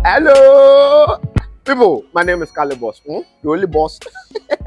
Hello, people. My name is Kale Boss. The only boss.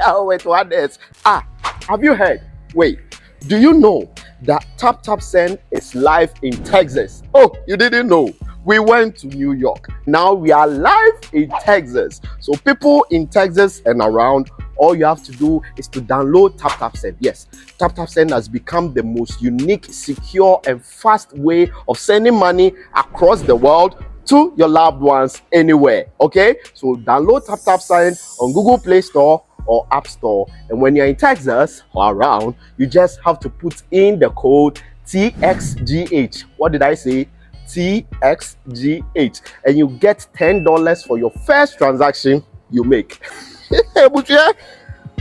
Oh, wait, what else? Have you heard? Wait, do you know that Tap Tap Send is live in Texas? Oh, you didn't know? We went to New York. Now we are live in Texas. So people in Texas and around, all you have to do is to download Tap Tap Send. Yes, Tap Tap Send has become the most unique, secure, and fast way of sending money across the world to your loved ones anywhere. Okay, so download Tap Tap Send on Google Play Store or App Store, and when you're in Texas or around, you just have to put in the code TXGH. What did I say? TXGH, and you get $10 for your first transaction you make.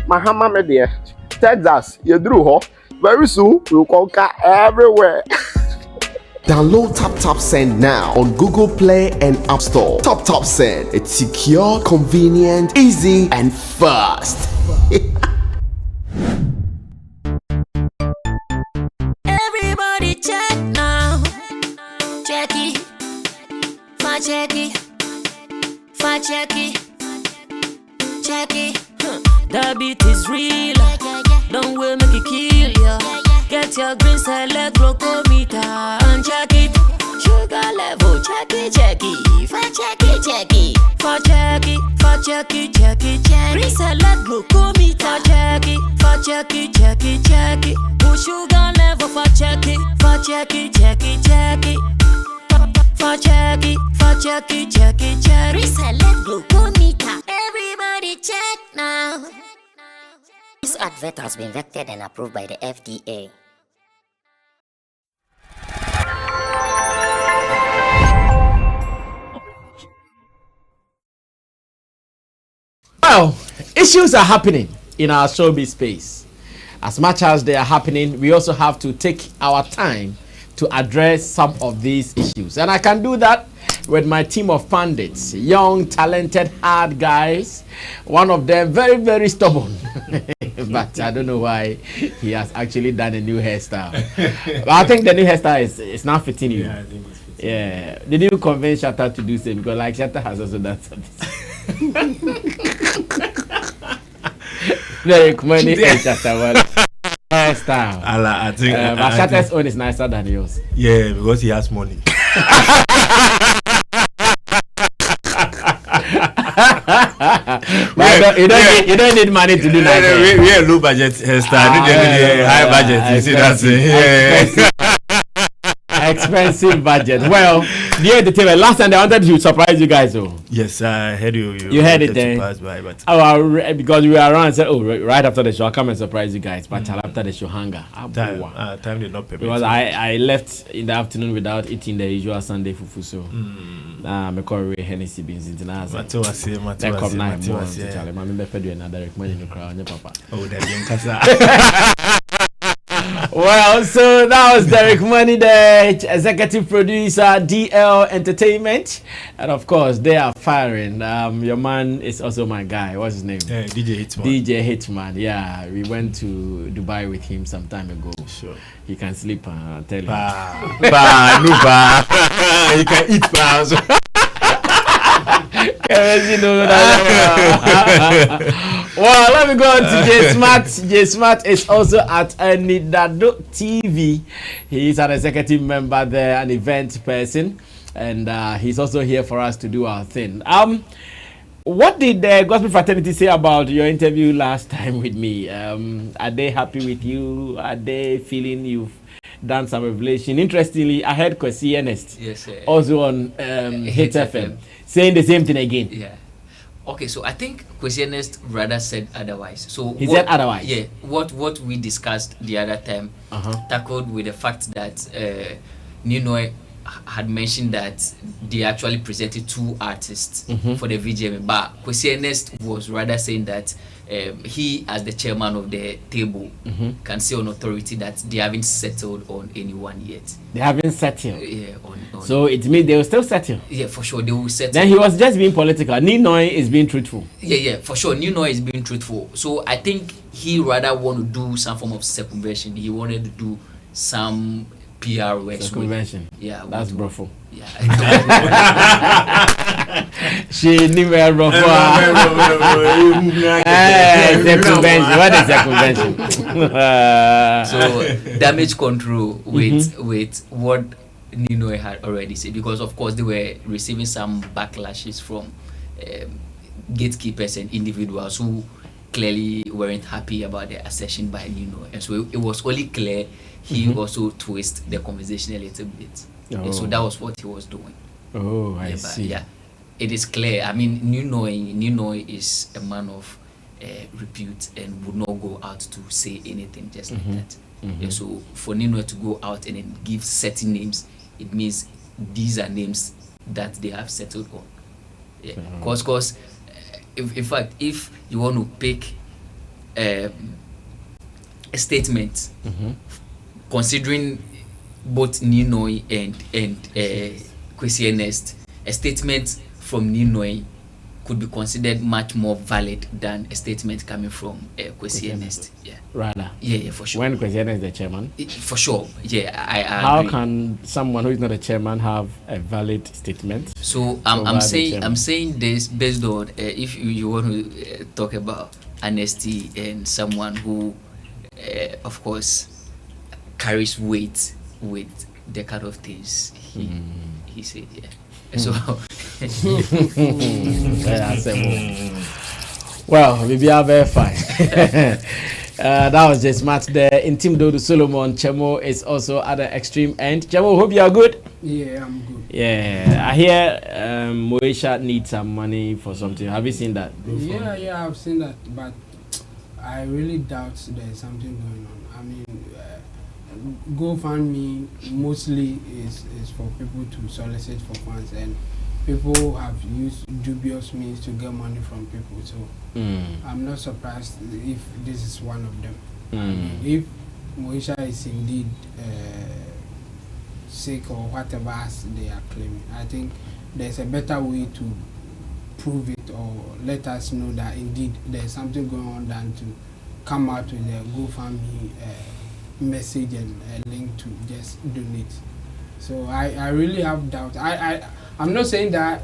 Mahama media, Texas, you drew very soon we'll conquer everywhere. Download Tap Tap Send now on Google Play and App Store. Tap Tap Send, it's secure, convenient, easy, and fast. Everybody check now. Check it, check it, check it, check it. The beat is real. Don't wait, make it kill ya. Get your green select glucometer and check it. Sugar level, check it, check it. Check it, check it. Check it, check it, check it, check it. Green select glucometer. Check it, check it, check it, check it. Put sugar level for check it, check it, check it, check it. Check it, check it, check it, check it. Reselect glucometer. Everybody check now. This advert has been vetted and approved by the FDA. Well, issues are happening in our showbiz space. As much as they are happening, we also have to take our time to address some of these issues. And I can do that with my team of pundits, young, talented, hard guys. One of them very, very stubborn. But I don't know why he has actually done a new hairstyle. But I think the new hairstyle is now fitting you. Yeah, I think it's fitting. Yeah. Did you convince Shatta to do same? Because like Shatta has also done something. Very many Shatta hairstyle. I think but Shatta's own is nicer than yours. Yeah, because he has money. You don't need money to do that. We are low budget hairstyle. High budget. You see that? Expensive budget. Well, the entertainment. Last time they wanted to surprise you guys, though. Yes, I heard you. You heard it then. Because we were around and said, right after the show, I'll come and surprise you guys. But after the show, hunger. Time did not permit. Because I left in the afternoon without eating the usual Sunday fufu. So, I'm a Corey Hennessy beans in the Nazi. Oh, well, so that was Derek Money, the executive producer, DL Entertainment, and of course they are firing. Your man is also my guy. What's his name? DJ Hitman. DJ Hitman. Yeah, we went to Dubai with him some time ago. Sure. He can sleep. Tell him. You can eat bars. Well, let me go on to J Smart. J Smart is also at Nidado TV. He is an executive member there, an event person, and he's also here for us to do our thing. What did the Gospel Fraternity say about your interview last time with me? Are they happy with you? Are they feeling you've done some revelation? Interestingly, I heard Kwesi Ernest also on Hit FM saying the same thing again. Yeah. Okay, so I think Kwesi Ernest rather said otherwise. So he said otherwise. Yeah. What we discussed the other time tackled with the fact that Ninoy had mentioned that they actually presented two artists for the VGM, but Kwesi Ernest was rather saying that he, as the chairman of the table, can say on authority that they haven't settled on anyone yet. They haven't settled. Yeah, So it means they will still settle. yeah, for sure they will settle. Then he was just being political. Ninoy is being truthful. Yeah, for sure. Nino is being truthful. So I think he rather want to do some form of circumvention. He wanted to do some PR work. Convention. Yeah, That's with- brothel. Yeah. She never brothel. Circumvention. What is circumvention? So damage control with what Nino had already said, because of course they were receiving some backlashes from gatekeepers and individuals who clearly weren't happy about the accession by Nino, and so it was only clear he also twist the conversation a little bit. And so that was what he was doing. Oh, I But see. yeah, it is clear. I mean, Nino is a man of repute and would not go out to say anything just like that. Yeah, so for Nino to go out and then give certain names, it means these are names that they have settled on. Yeah, cause if, in fact, if you want to pick a statement, considering both Ninoy and Kwesi Ernest, a statement from Ninoy could be considered much more valid than a statement coming from Kwesi Ernest. Yeah. Rather. Yeah, for sure. When Kwesi Ernest is the chairman. For sure. Yeah, I How agree. can someone who is not a chairman have a valid statement? So Over I'm the saying chairman. this based on if you want to talk about honesty and someone who, of course, carries weight with the kind of things he said. Yeah. So well, we are very fine. That was just match there. In Team Dodo Solomon, Chemo is also at the extreme end. Chemo, hope you are good. Yeah, I'm good. Yeah, I hear Moesha needs some money for something. Have you seen that? Yeah, I've seen that, but I really doubt there's something going on. I mean, GoFundMe mostly is for people to solicit for funds, and people have used dubious means to get money from people. So I'm not surprised if this is one of them. I mean, if Moesha is indeed sick or whatever as they are claiming, I think there's a better way to prove it or let us know that indeed there's something going on than to come out with a GoFundMe message and a link to just donate. So I really have doubt. I'm not saying that.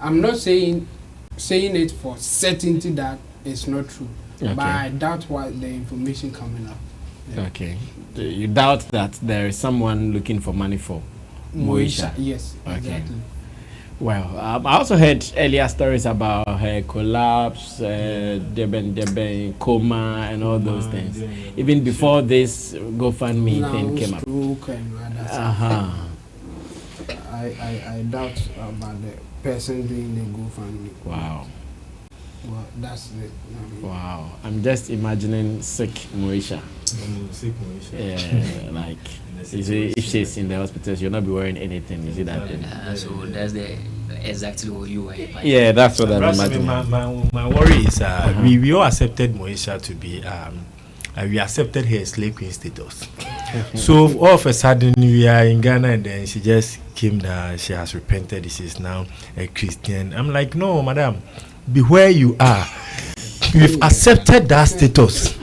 I'm not saying it for certainty that it's not true. Okay. But I doubt what the information coming up. Yeah. Okay. You doubt that there is someone looking for money for Moesha? Yes, Okay. exactly. Well, I also heard earlier stories about her collapse, Debe, coma, and all those things. Even before this GoFundMe thing came up. Stroke and others. I doubt about the person doing the GoFundMe. Wow. Well, that's it. Wow. I'm just imagining sick Moesha. Yeah, like, you see, if she's in the hospital, she'll not be wearing anything. You see that thing? so that's exactly what you were. Yeah, that's what I'm Perhaps, imagining. my worry is we all accepted Moesha to be we accepted her slave queen status. So all of a sudden we are in Ghana and then she just came down, she has repented, she is now a Christian. I'm like, no, madam, be where you are. You've accepted that status.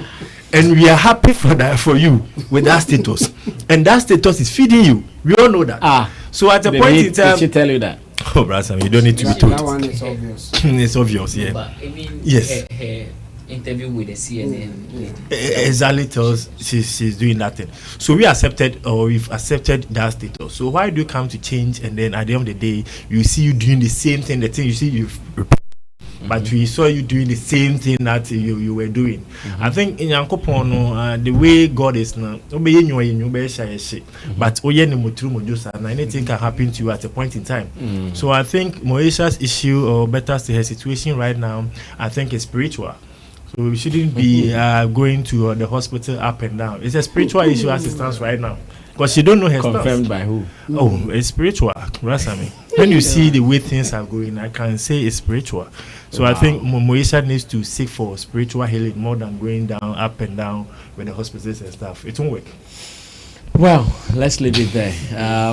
And we are happy for that, for you with that status. And that status is feeding you. We all know that. So at a point in time, did she tell you that? oh, brother, you don't need to be told. That one is obvious. It's obvious, yeah. But I mean, Yes. her interview with the CNN. Exactly tells she's doing that thing. So we've accepted that status. So why do you come to change and then at the end of the day you see you doing the same thing, the thing you see you've but we saw you doing the same thing that you were doing. I think in Yankopon, the way God is now, but anything can happen to you at a point in time. So I think Moesha's issue, or better say her situation right now, I think is spiritual. So we shouldn't be going to the hospital up and down. It's a spiritual issue as it stands right now. Because she don't know her Confirmed stuff. by who? Oh, it's spiritual, Rasami. When you see the way things are going, I can say it's spiritual. So I think Moesha needs to seek for spiritual healing more than going down, up and down with the hospitals and stuff. It won't work. Well, let's leave it there.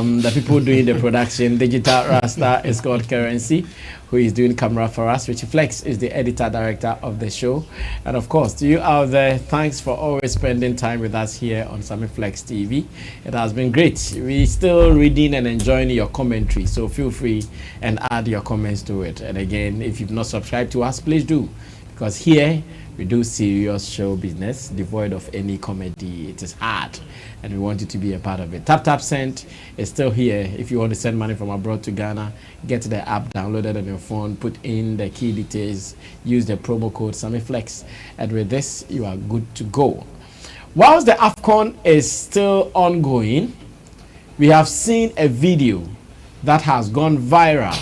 The people doing the production, Digital Rasta is called Currency, who is doing camera for us. Richie Flex is the editor director of the show. And of course, to you out there, thanks for always spending time with us here on Sammy Flex TV. It has been great. We're still reading and enjoying your commentary, so feel free and add your comments to it. And again, if you've not subscribed to us, please do, because here we do serious show business, devoid of any comedy. It is hard, and we want you to be a part of it. Tap Send is still here. If you want to send money from abroad to Ghana, get the app downloaded on your phone, put in the key details, use the promo code SammyFlex, and with this, you are good to go. Whilst the AFCON is still ongoing, we have seen a video that has gone viral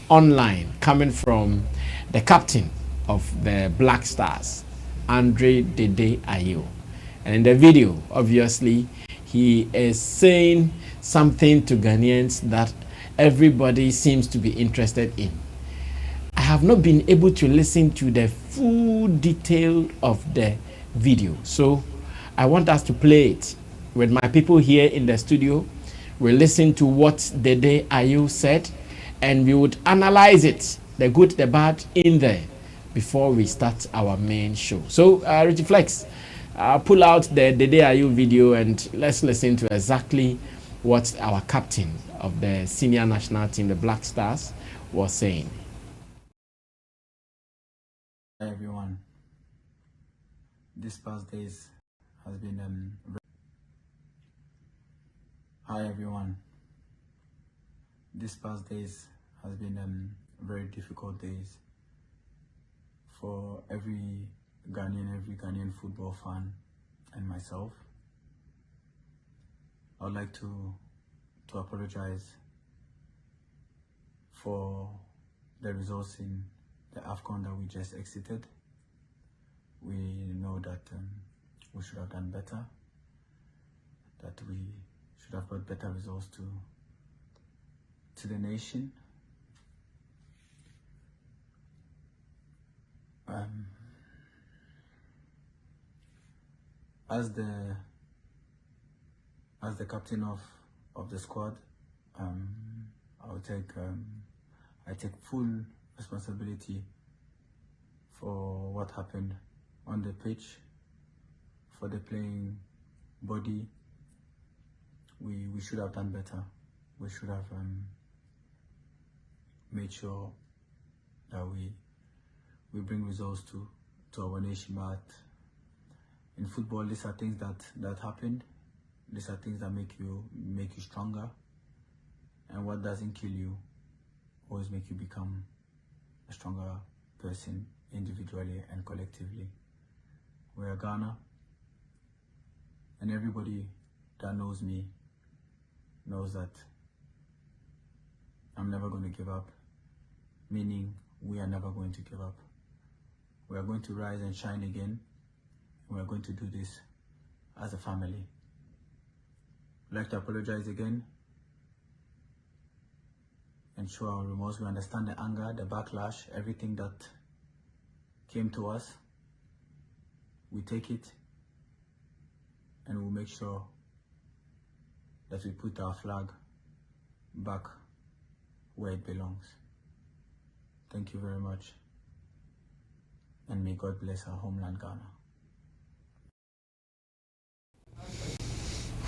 online coming from the captain of the Black Stars, Dede Ayew. And in the video, obviously, he is saying something to Ghanaians that everybody seems to be interested in. I have not been able to listen to the full detail of the video, so I want us to play it with my people here in the studio. We'll listen to what Dede Ayew said, and we would analyze it, the good, the bad, in there, before we start our main show. So, Richie Flex, pull out the Dede Ayew video and let's listen to exactly what our captain of the senior national team, the Black Stars, was saying. Hi everyone. This past days has been Hi everyone. This past days has been very difficult days for every Ghanaian football fan and myself. I would like to apologize for the results in the AFCON that we just exited. We know that we should have done better, that we should have brought better results to the nation. As the captain of the squad, I take full responsibility for what happened on the pitch, for the playing body. We should have done better. We should have made sure that we bring results to our nation. But in football, these are things that happened. These are things that make you stronger. And what doesn't kill you always make you become a stronger person individually and collectively. We are Ghana, and everybody that knows me knows that I'm never going to give up, meaning we are never going to give up. We are going to rise and shine again. We are going to do this as a family. I'd like to apologize again and show our remorse. We understand the anger, the backlash, everything that came to us. We take it and we'll make sure that we put our flag back where it belongs. Thank you very much, and may God bless our homeland, Ghana.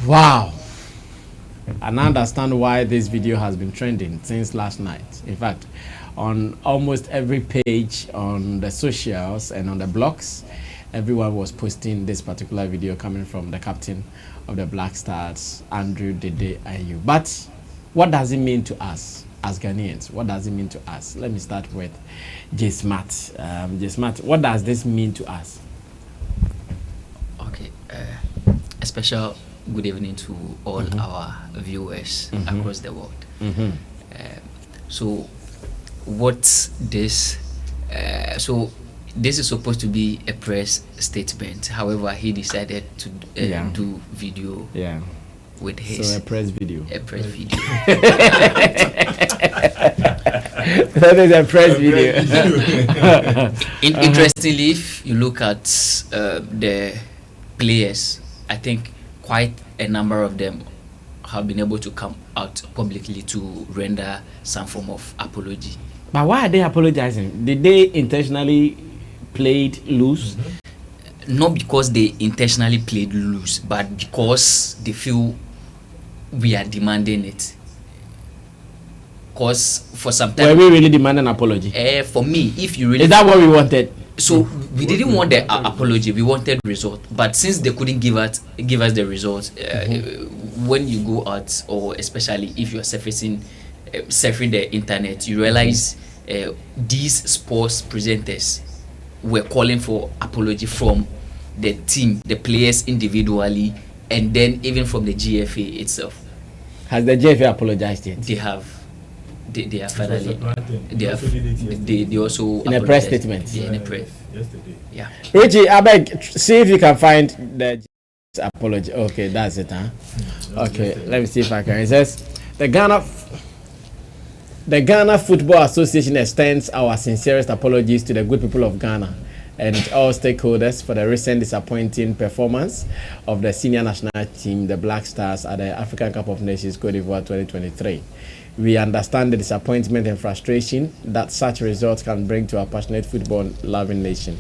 Wow. And I understand why this video has been trending since last night. In fact, on almost every page on the socials and on the blogs, everyone was posting this particular video coming from the captain of the Black Stars, Dede Ayew. But what does it mean to us as Ghanaians? What does it mean to us? Let me start with J Smart. J Smart, what does this mean to us? Okay, a special good evening to all our viewers across the world. So what this this is supposed to be a press statement. However, he decided to do video with his So a press video. a press video. That is a press video. Interestingly, if you look at the players, I think quite a number of them have been able to come out publicly to render some form of apology. But why are they apologizing? Did they intentionally played loose? Not because they intentionally played loose, but because they feel we are demanding it. Because for some Were time, we really demanding an apology? for me, if you really Is that what we wanted? so we didn't want the apology, we wanted result. But since they couldn't give us the result, when you go out, or especially if you are surfing the internet, you realize these sports presenters were calling for apology from the team, the players individually, and then even from the GFA itself. Has the JFA apologized yet? They have. They are finally. They They have. They also In a press apologized. statement. Yeah, in a press. Yesterday. Yeah. Richie, I beg, see if you can find the apology. Okay, that's it, huh? Okay, let me see if I can. It says the Ghana Football Association extends our sincerest apologies to the good people of Ghana and all stakeholders for the recent disappointing performance of the senior national team, the Black Stars, at the African Cup of Nations Cote d'Ivoire 2023. We understand the disappointment and frustration that such results can bring to our passionate football-loving nation.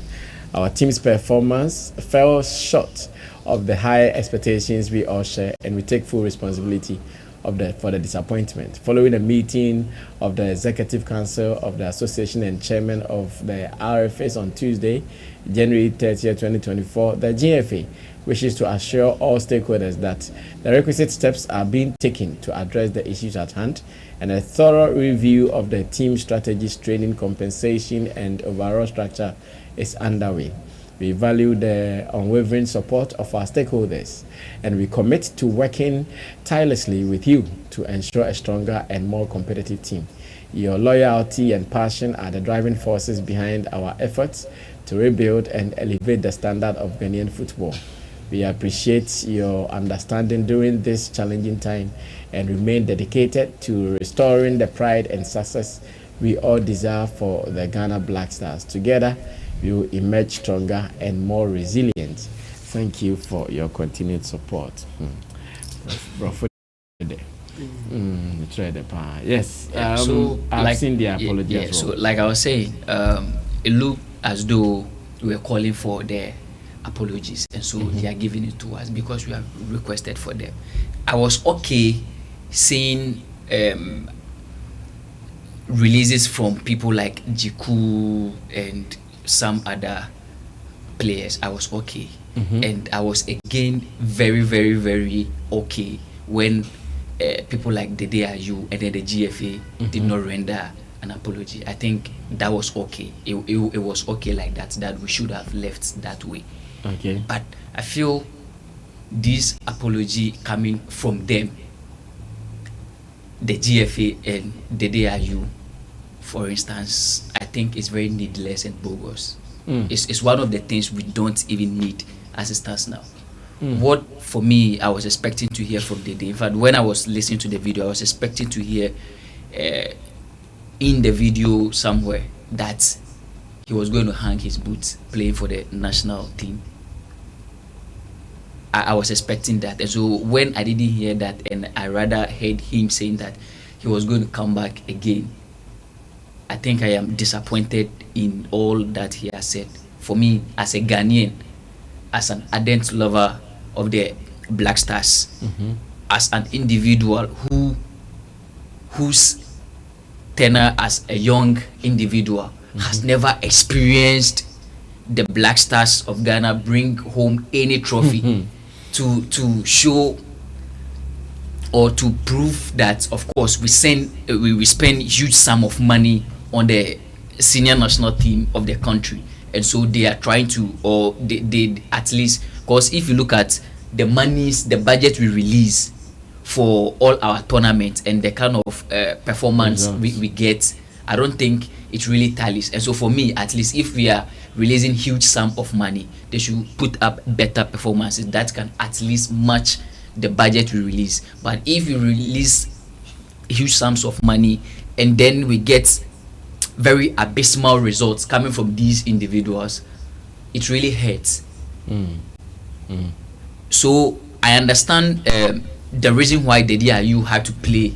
Our team's performance fell short of the high expectations we all share, and we take full responsibility for the disappointment. Following a meeting of the Executive Council of the Association and Chairman of the RFS on Tuesday, January 30, 2024, the GFA wishes to assure all stakeholders that the requisite steps are being taken to address the issues at hand, and a thorough review of the team strategies, training, compensation, and overall structure is underway. We value the unwavering support of our stakeholders, and we commit to working tirelessly with you to ensure a stronger and more competitive team. Your loyalty and passion are the driving forces behind our efforts to rebuild and elevate the standard of Ghanaian football. We appreciate your understanding during this challenging time and remain dedicated to restoring the pride and success we all deserve for the Ghana Black Stars. Together, we will emerge stronger and more resilient. Thank you for your continued support. Yes, So I've seen the apology yeah, as well. so like I was saying, it looked as though we were calling for their apologies, and so they are giving it to us because we have requested for them. I was okay seeing releases from people like Jiku and some other players. I was okay, and I was again very, very, very okay when people like Dede Ayew and then the GFA did not render an apology. I think that was okay. It was okay like that. That we should have left that way. Okay. But I feel this apology coming from them, the GFA and Dede Ayew, for instance, I think it's very needless and bogus. It's one of the things we don't even need as it stands now. What for me I was expecting to hear from Dede. In fact, when I was listening to the video, I was expecting to hear in the video somewhere that he was going to hang his boots playing for the national team. I was expecting that, and so when I didn't hear that, and I rather heard him saying that he was going to come back again, I think I am disappointed in all that he has said. For me, as a Ghanaian, as an ardent lover of the Black Stars, as an individual whose tenure as a young individual has never experienced the Black Stars of Ghana bring home any trophy to show or to prove that, of course, we spend huge sum of money on the senior national team of the country, and so they are trying to, or they at least, because if you look at the monies, the budget we release for all our tournaments and the kind of performance we get, I don't think it really tallies. And so for me, at least, if we are releasing huge sum of money, they should put up better performances that can at least match the budget we release. But if we release huge sums of money and then we get very abysmal results coming from these individuals, it really hurts. So I understand the reason why Dede Ayew had to play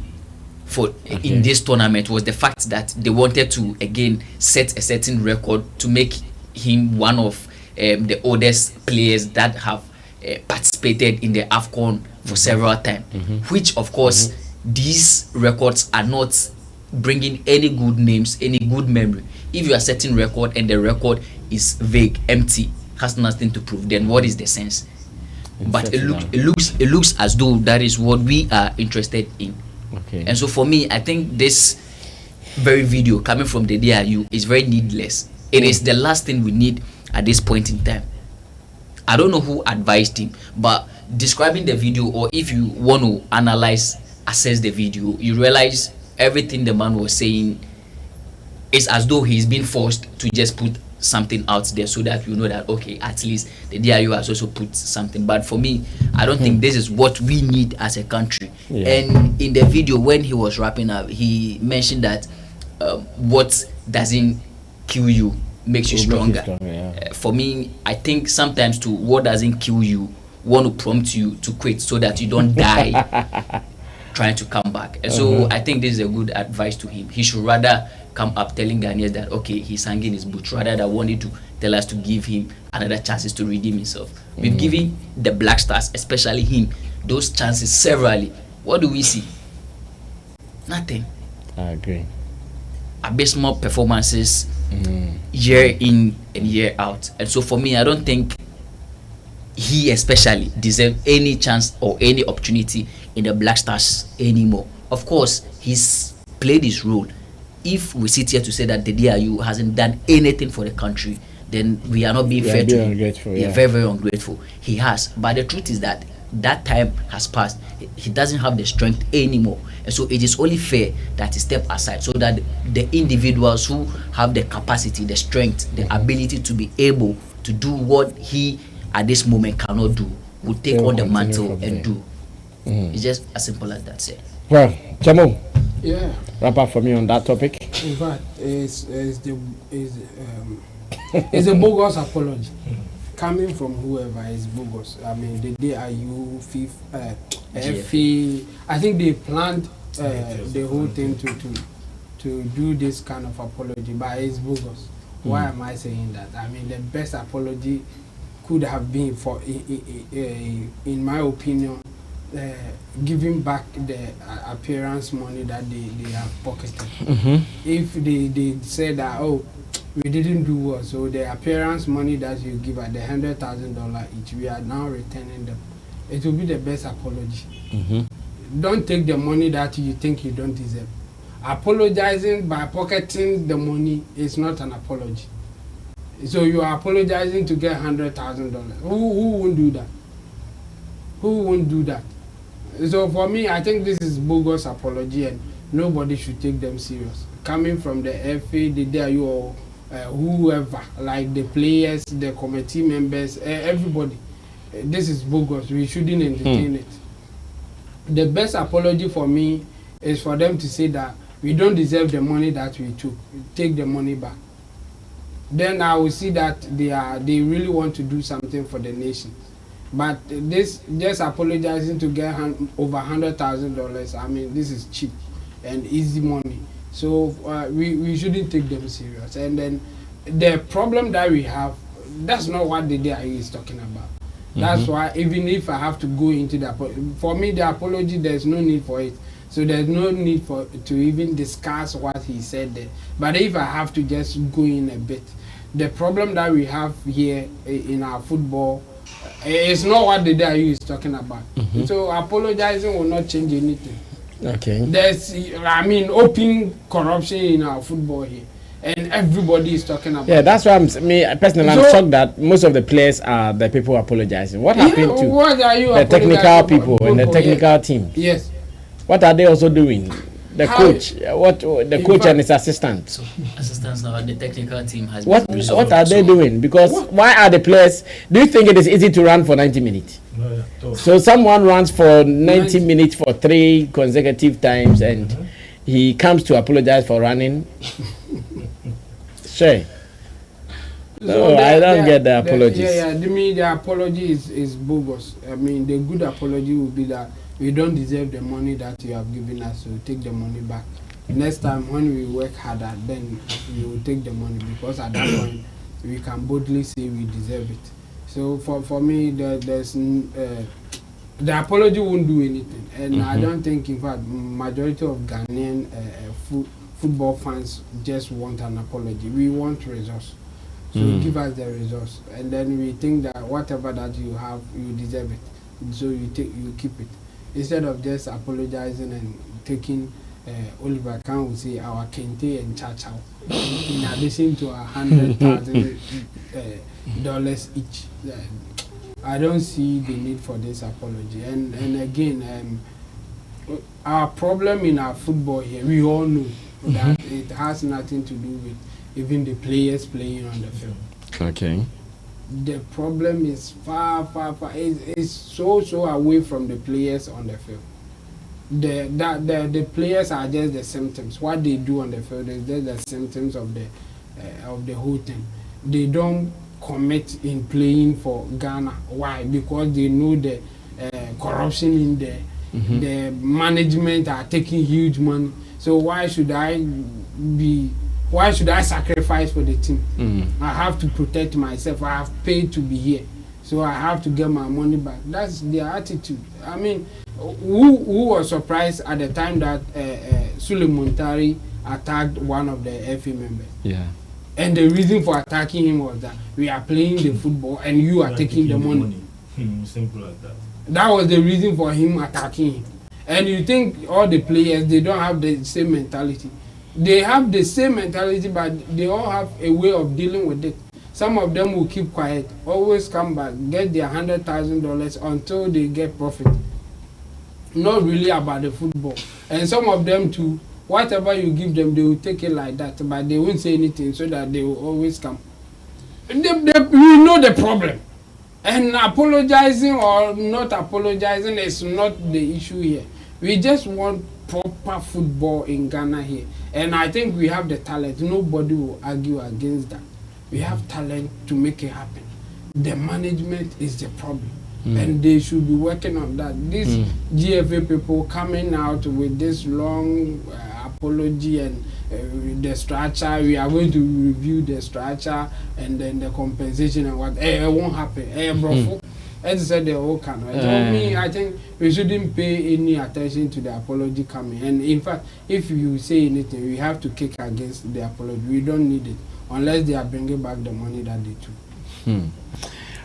for in this tournament was the fact that they wanted to again set a certain record to make him one of the oldest players that have participated in the AFCON for several times, which of course these records are not bringing any good names, any good memory. If you are setting record and the record is vague, empty, has nothing to prove, then what is the sense? But it looks as though that is what we are interested in. And so for me, I think this very video coming from the Dede Ayew is very needless. It is the last thing we need at this point in time. I don't know who advised him, but describing the video, or if you want to assess the video, you realize everything the man was saying is as though he's been forced to just put something out there so that you know that okay, at least the Ayew has also put something. But for me, I don't think this is what we need as a country. And in the video when he was wrapping up, he mentioned that what doesn't kill you makes you stronger. For me, I think sometimes too, what doesn't kill you want to prompt you to quit so that you don't die trying to come back. And so I think this is a good advice to him. He should rather come up telling Ghanaians that okay, he's hanging his boots, rather than wanting to tell us to give him another chances to redeem himself. We've given the Black Stars, especially him, those chances severally. What do we see? Nothing. I agree. Abysmal performances year in and year out. And so for me, I don't think he especially deserves any chance or any opportunity in the Black Stars anymore. Of course, he's played his role. If we sit here to say that Dede Ayew hasn't done anything for the country, then we are not being fair to him. Very, very ungrateful. He has. But the truth is that that time has passed. He doesn't have the strength anymore. And so it is only fair that he step aside so that the individuals who have the capacity, the strength, the ability to be able to do what he at this moment cannot do will take on the mantle and do. It's just as simple as that, sir. Well, Jamo, wrap up for me on that topic. In fact, it's a bogus apology coming from whoever is bogus. I mean, the Dede Ayew, FA, I think they planned the whole thing to do this kind of apology, but it's bogus. Why am I saying that? I mean, the best apology could have been for, in my opinion, giving back the appearance money that they have pocketed. If they said that, oh, we didn't do well, so the appearance money that you give at the $100,000 each, we are now returning them. It will be the best apology. Don't take the money that you think you don't deserve. Apologizing by pocketing the money is not an apology. So you are apologizing to get $100,000. Who won't do that? Who won't do that? So for me, I think this is bogus apology, and nobody should take them serious. Coming from the FA, the Ayew, or whoever, like the players, the committee members, everybody, this is bogus. We shouldn't entertain it. The best apology for me is for them to say that we don't deserve the money that we took. Take the money back. Then I will see that they really want to do something for the nation. But this just apologizing to get over $100,000, I mean, this is cheap and easy money. So we shouldn't take them serious. And then the problem that we have, that's not what the Dede Ayew is talking about. That's why even if I have to go into the for me, the apology, there's no need for it. So there's no need to even discuss what he said there. But if I have to just go in a bit, the problem that we have here in our football, it's not what the Dede Ayew is talking about. So apologizing will not change anything. There's, I mean, open corruption in our football here, and everybody is talking about. Yeah, that's why I'm shocked that most of the players are the people apologizing. What happened to the technical people and the technical team? Yes. What are they also doing? The coach, the coach and his assistant. So assistants now, the technical team has What been resolved. are they doing? Because why are the players? Do you think it is easy to run for 90 minutes? No, So someone runs for 90 minutes for 3 consecutive times, and he comes to apologize for running. Sure. No, I don't get the apologies. The apology is bogus. I mean, the good apology would be that we don't deserve the money that you have given us, so take the money back. Next time when we work harder, then you will take the money, because at that point we can boldly say we deserve it. So for me, the apology won't do anything, and I don't think, in fact, majority of Ghanaian football fans just want an apology. We want results. So give us the results, and then we think that whatever that you have, you deserve it. So you keep it, instead of just apologizing and taking Oliver Kahn will say our Kente and Chachao in addition to $100,000 each. I don't see the need for this apology. And again, our problem in our football here, we all know that it has nothing to do with even the players playing on the field. Okay. The problem is far. It's so away from the players on the field. The players are just the symptoms. What they do on the field is just the symptoms of the whole thing. They don't commit in playing for Ghana. Why? Because they know the corruption in there. The management are taking huge money. So why should I sacrifice for the team? I have to protect myself. I have paid to be here, so I have to get my money back. That's their attitude. I mean, who was surprised at the time that Sule Muntari attacked one of the FA members? Yeah. And the reason for attacking him was that we are playing the football and you are taking the money. Simple as that. That was the reason for him attacking him. And you think all the players, they don't have the same mentality? They have the same mentality, but they all have a way of dealing with it. Some of them will keep quiet, always come back, get their $100,000 until they get profit. Not really about the football. And some of them too, whatever you give them, they will take it like that, but they won't say anything, so that they will always come. We know the problem. And apologizing or not apologizing is not the issue here. We just want proper football in Ghana here. And I think we have the talent. Nobody will argue against that. We have talent to make it happen. The management is the problem. And they should be working on that. These GFA people coming out with this long apology and the structure, we are going to review the structure and then the compensation and what, it won't happen. Bro, as I said, the whole can. Me, I think we shouldn't pay any attention to the apology coming. And in fact, if you say anything, we have to kick against the apology. We don't need it unless they are bringing back the money that they took.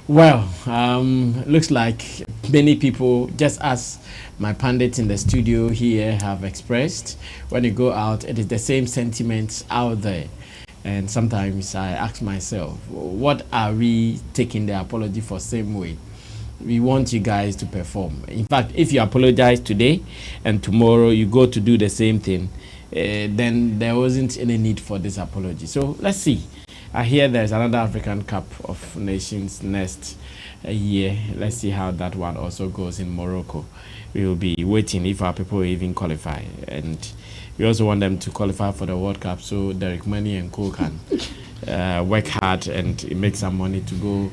Well, looks like many people, just as my pundits in the studio here have expressed, when you go out, it is the same sentiments out there. And sometimes I ask myself, what are we taking the apology for same way? We want you guys to perform. In fact, if you apologize today and tomorrow you go to do the same thing, then there wasn't any need for this apology. So let's see. I hear there's another African Cup of Nations next year. Let's see how that one also goes in Morocco. We will be waiting if our people even qualify. And we also want them to qualify for the World Cup so Derek Money and Co can work hard and make some money to go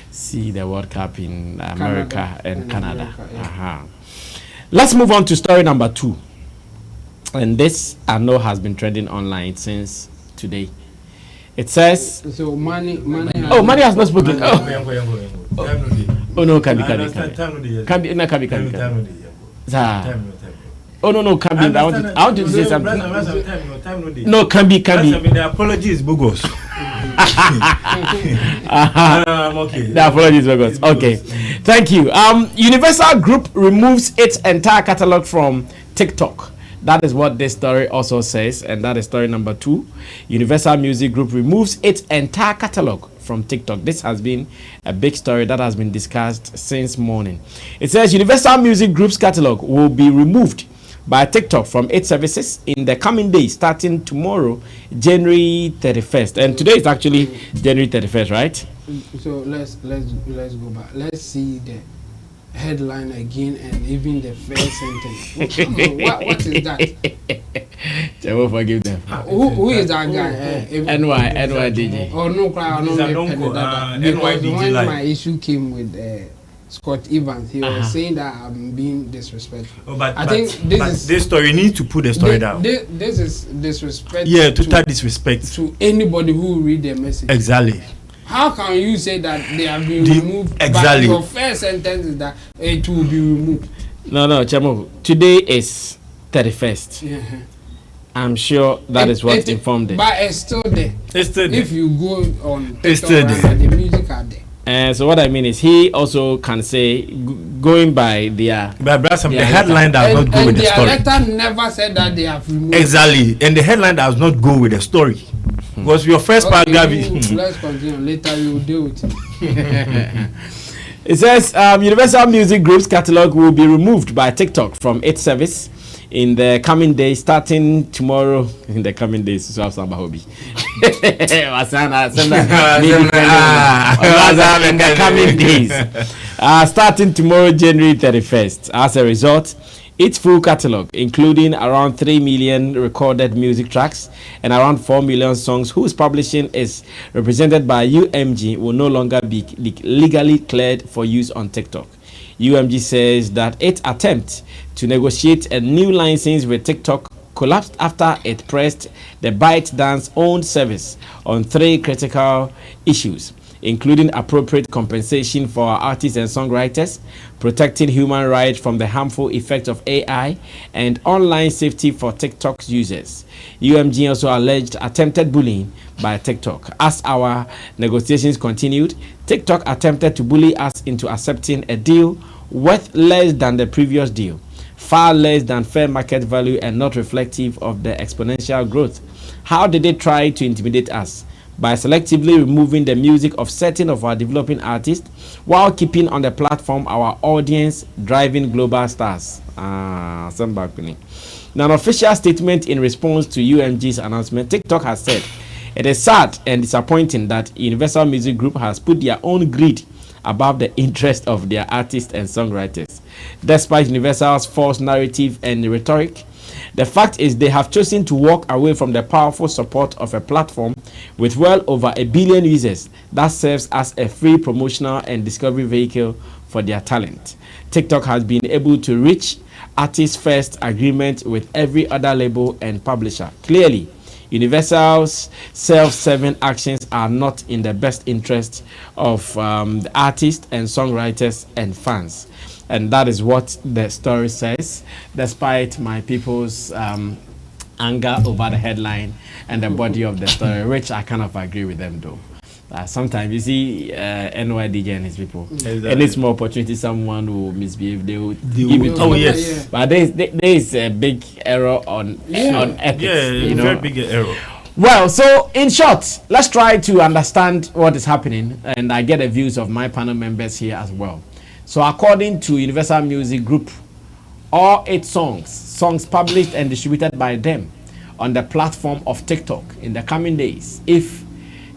see the World Cup in America and Canada. Let's move on to story number 2. And this I know has been trending online since today. It says so money money has not spoken. Oh no, can be. Oh no, can be. I want to say something. No, can be. The apology is bogus. I'm okay. The apology is bogus. Okay, thank you. Universal Group removes its entire catalog from TikTok. That is what this story also says, and that is story number 2. Universal Music Group removes its entire catalog from TikTok. This has been a big story that has been discussed since morning. It says Universal Music Group's catalog will be removed by TikTok from its services in the coming days, starting tomorrow, January 31st. And today is actually January 31st, right? So let's go back. Let's see the headline again and even the first sentence. What is that? I will forgive them. Who is that guy? NYDG. Oh no, cry, no, because when my issue came with Scott Evans, he was saying that I'm being disrespectful. Oh, but I think this story, you need to put the story down. This is disrespect. Yeah, total disrespect to anybody who read the message. Exactly. How can you say that they have been removed? Exactly. But your first sentence is that it will be removed. No, Chamo. Today is 31st. Yeah. I'm sure that is what informed it. But it's still there. It's still there. If you go on it's TikTok, still there. the music are there. So what I mean is, he also can say, going by their... But the headline does not go with the story. And the letter never said that they have removed. Exactly. And the headline does not go with the story. Because your first paragraph is... Let's continue. Later you will deal with it. It says, Universal Music Group's catalog will be removed by TikTok from its service in the coming days, starting tomorrow. In the coming days, so have some hobby. In the coming days, starting tomorrow, January 31st. As a result, its full catalog, including around 3 million recorded music tracks and around 4 million songs whose publishing is represented by UMG, will no longer be legally cleared for use on TikTok. UMG says that its attempt to negotiate a new license with TikTok collapsed after it pressed the ByteDance owned service on 3 critical issues, including appropriate compensation for artists and songwriters, protecting human rights from the harmful effects of AI, and online safety for TikTok's users. UMG also alleged attempted bullying by TikTok. As our negotiations continued, TikTok attempted to bully us into accepting a deal worth less than the previous deal, far less than fair market value and not reflective of the exponential growth. How did they try to intimidate us? By selectively removing the music of certain of our developing artists while keeping on the platform our audience driving global stars. Now, an official statement in response to UMG's announcement, TikTok has said it is sad and disappointing that Universal Music Group has put their own greed above the interest of their artists and songwriters. Despite Universal's false narrative and rhetoric, the fact is they have chosen to walk away from the powerful support of a platform with well over 1 billion users that serves as a free promotional and discovery vehicle for their talent. TikTok has been able to reach artist first agreement with every other label and publisher. Clearly, Universal's self-serving actions are not in the best interest of the artists and songwriters and fans. And that is what the story says, despite my people's anger over the headline and the body of the story, which I kind of agree with them though. Sometimes you see NYDJ and his people, exactly. And it's more opportunity someone will misbehave, they will give it to oh them. yes, Yeah. But there is a big error on ethics. yeah, you know? very big error. Well, so in short, let's try to understand what is happening, and I get the views of my panel members here as well. So according to Universal Music Group, all 8 songs published and distributed by them on the platform of TikTok in the coming days, if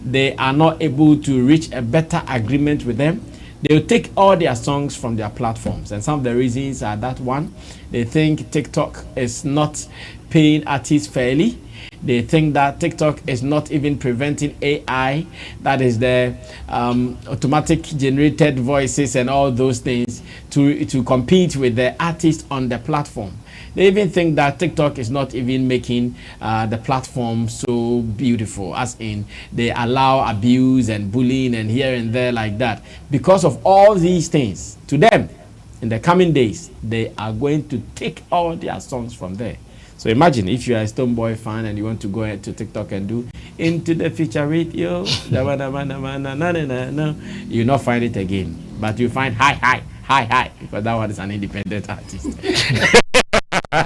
they are not able to reach a better agreement with them, they will take all their songs from their platforms. And some of the reasons are that, one, they think TikTok is not paying artists fairly. They think that TikTok is not even preventing AI, that is the automatic generated voices and all those things, to compete with the artists on the platform. They even think that TikTok is not even making the platform so beautiful, as in they allow abuse and bullying and here and there like that. Because of all these things, to them, in the coming days, they are going to take all their songs from there. So imagine if you are a Stonebwoy fan and you want to go ahead to TikTok and do Into the Future with you, you'll not find it again. But you find hi, because that one is an independent artist. I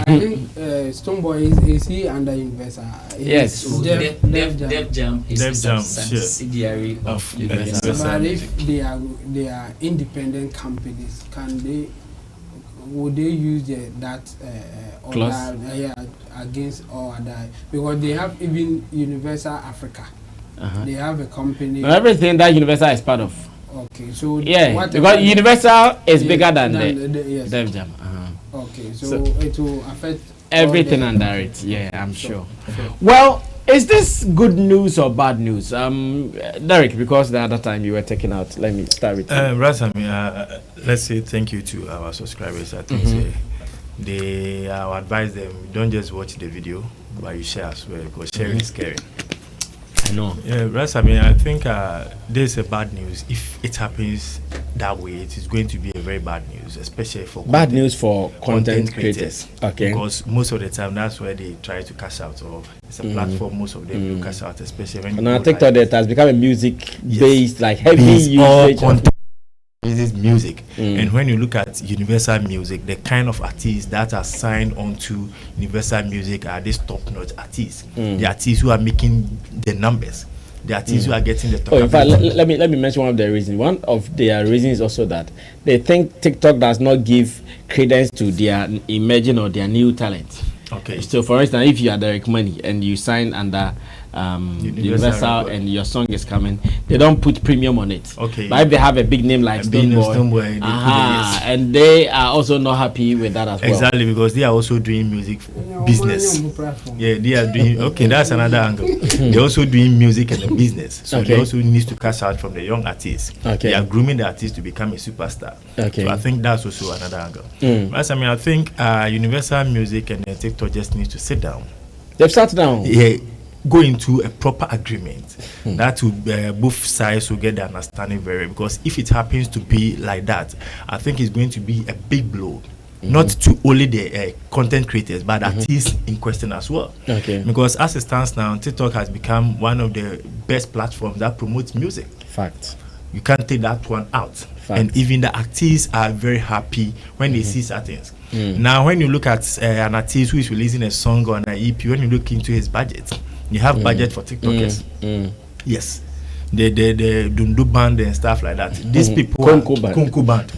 think Stonebwoy is he under Universal? Yes. So Def Def Jam is Def a Jam, subsidiary of Universal. But if they are independent companies, would they use that Clause? against all other? Because they have even Universal Africa. They have a company. No, everything that Universal is part of. Okay, so because Universal is bigger than yes. Def Jam. Okay, so it will affect everything under it. Yeah, I'm sure. Well, is this good news or bad news? Derek, because the other time you were taken out, let me start with you. Rasami, let's say thank you to our subscribers. I think I advise them, don't just watch the video, but you share as well, because sharing is caring. I know. Yeah, Rasami, I think there's a bad news. If it happens that way, it is going to be a very bad news, especially for Bad news for content creators. Okay. Because most of the time, that's where they try to cash out. Or it's a platform, most of them will cash out, especially when Now go TikTok live. that has become a music-based, like heavy Based all usage. content is music. And when you look at Universal Music, the kind of artists that are signed onto Universal Music are these top-notch artists. The artists who are making the numbers. The artists who are getting the top. Oh, in fact, let me mention one of their reasons. One of their reasons is also that they think TikTok does not give credence to their emerging or their new talent. Okay. So, for instance, if you are Derek Money and you sign under Universal and your song is coming, they don't put premium on it. Okay. But if they have a big name like Stonebwoy, they put and they are also not happy with that as well. Exactly, because they are also doing music business. Yeah, they are doing. Okay, that's another angle. They're also doing music and the business, so they also need to cash out from the young artists. Okay. They are grooming the artist to become a superstar. Okay. So I think that's also another angle. But I mean, I think Universal Music and TikTok just need to sit down. They've sat down. Yeah. Go into a proper agreement that will both sides will get the understanding very, because if it happens to be like that, I think it's going to be a big blow, not to only the content creators but artists in question as well. Okay. Because as it stands now, TikTok has become one of the best platforms that promotes music. Fact. You can't take that one out. Fact. And even the artists are very happy when they see certain things. Now, when you look at an artist who is releasing a song on an EP, when you look into his budget, you have budget for TikTokers. Yes. The Dundu band and stuff like that. These people Konko band.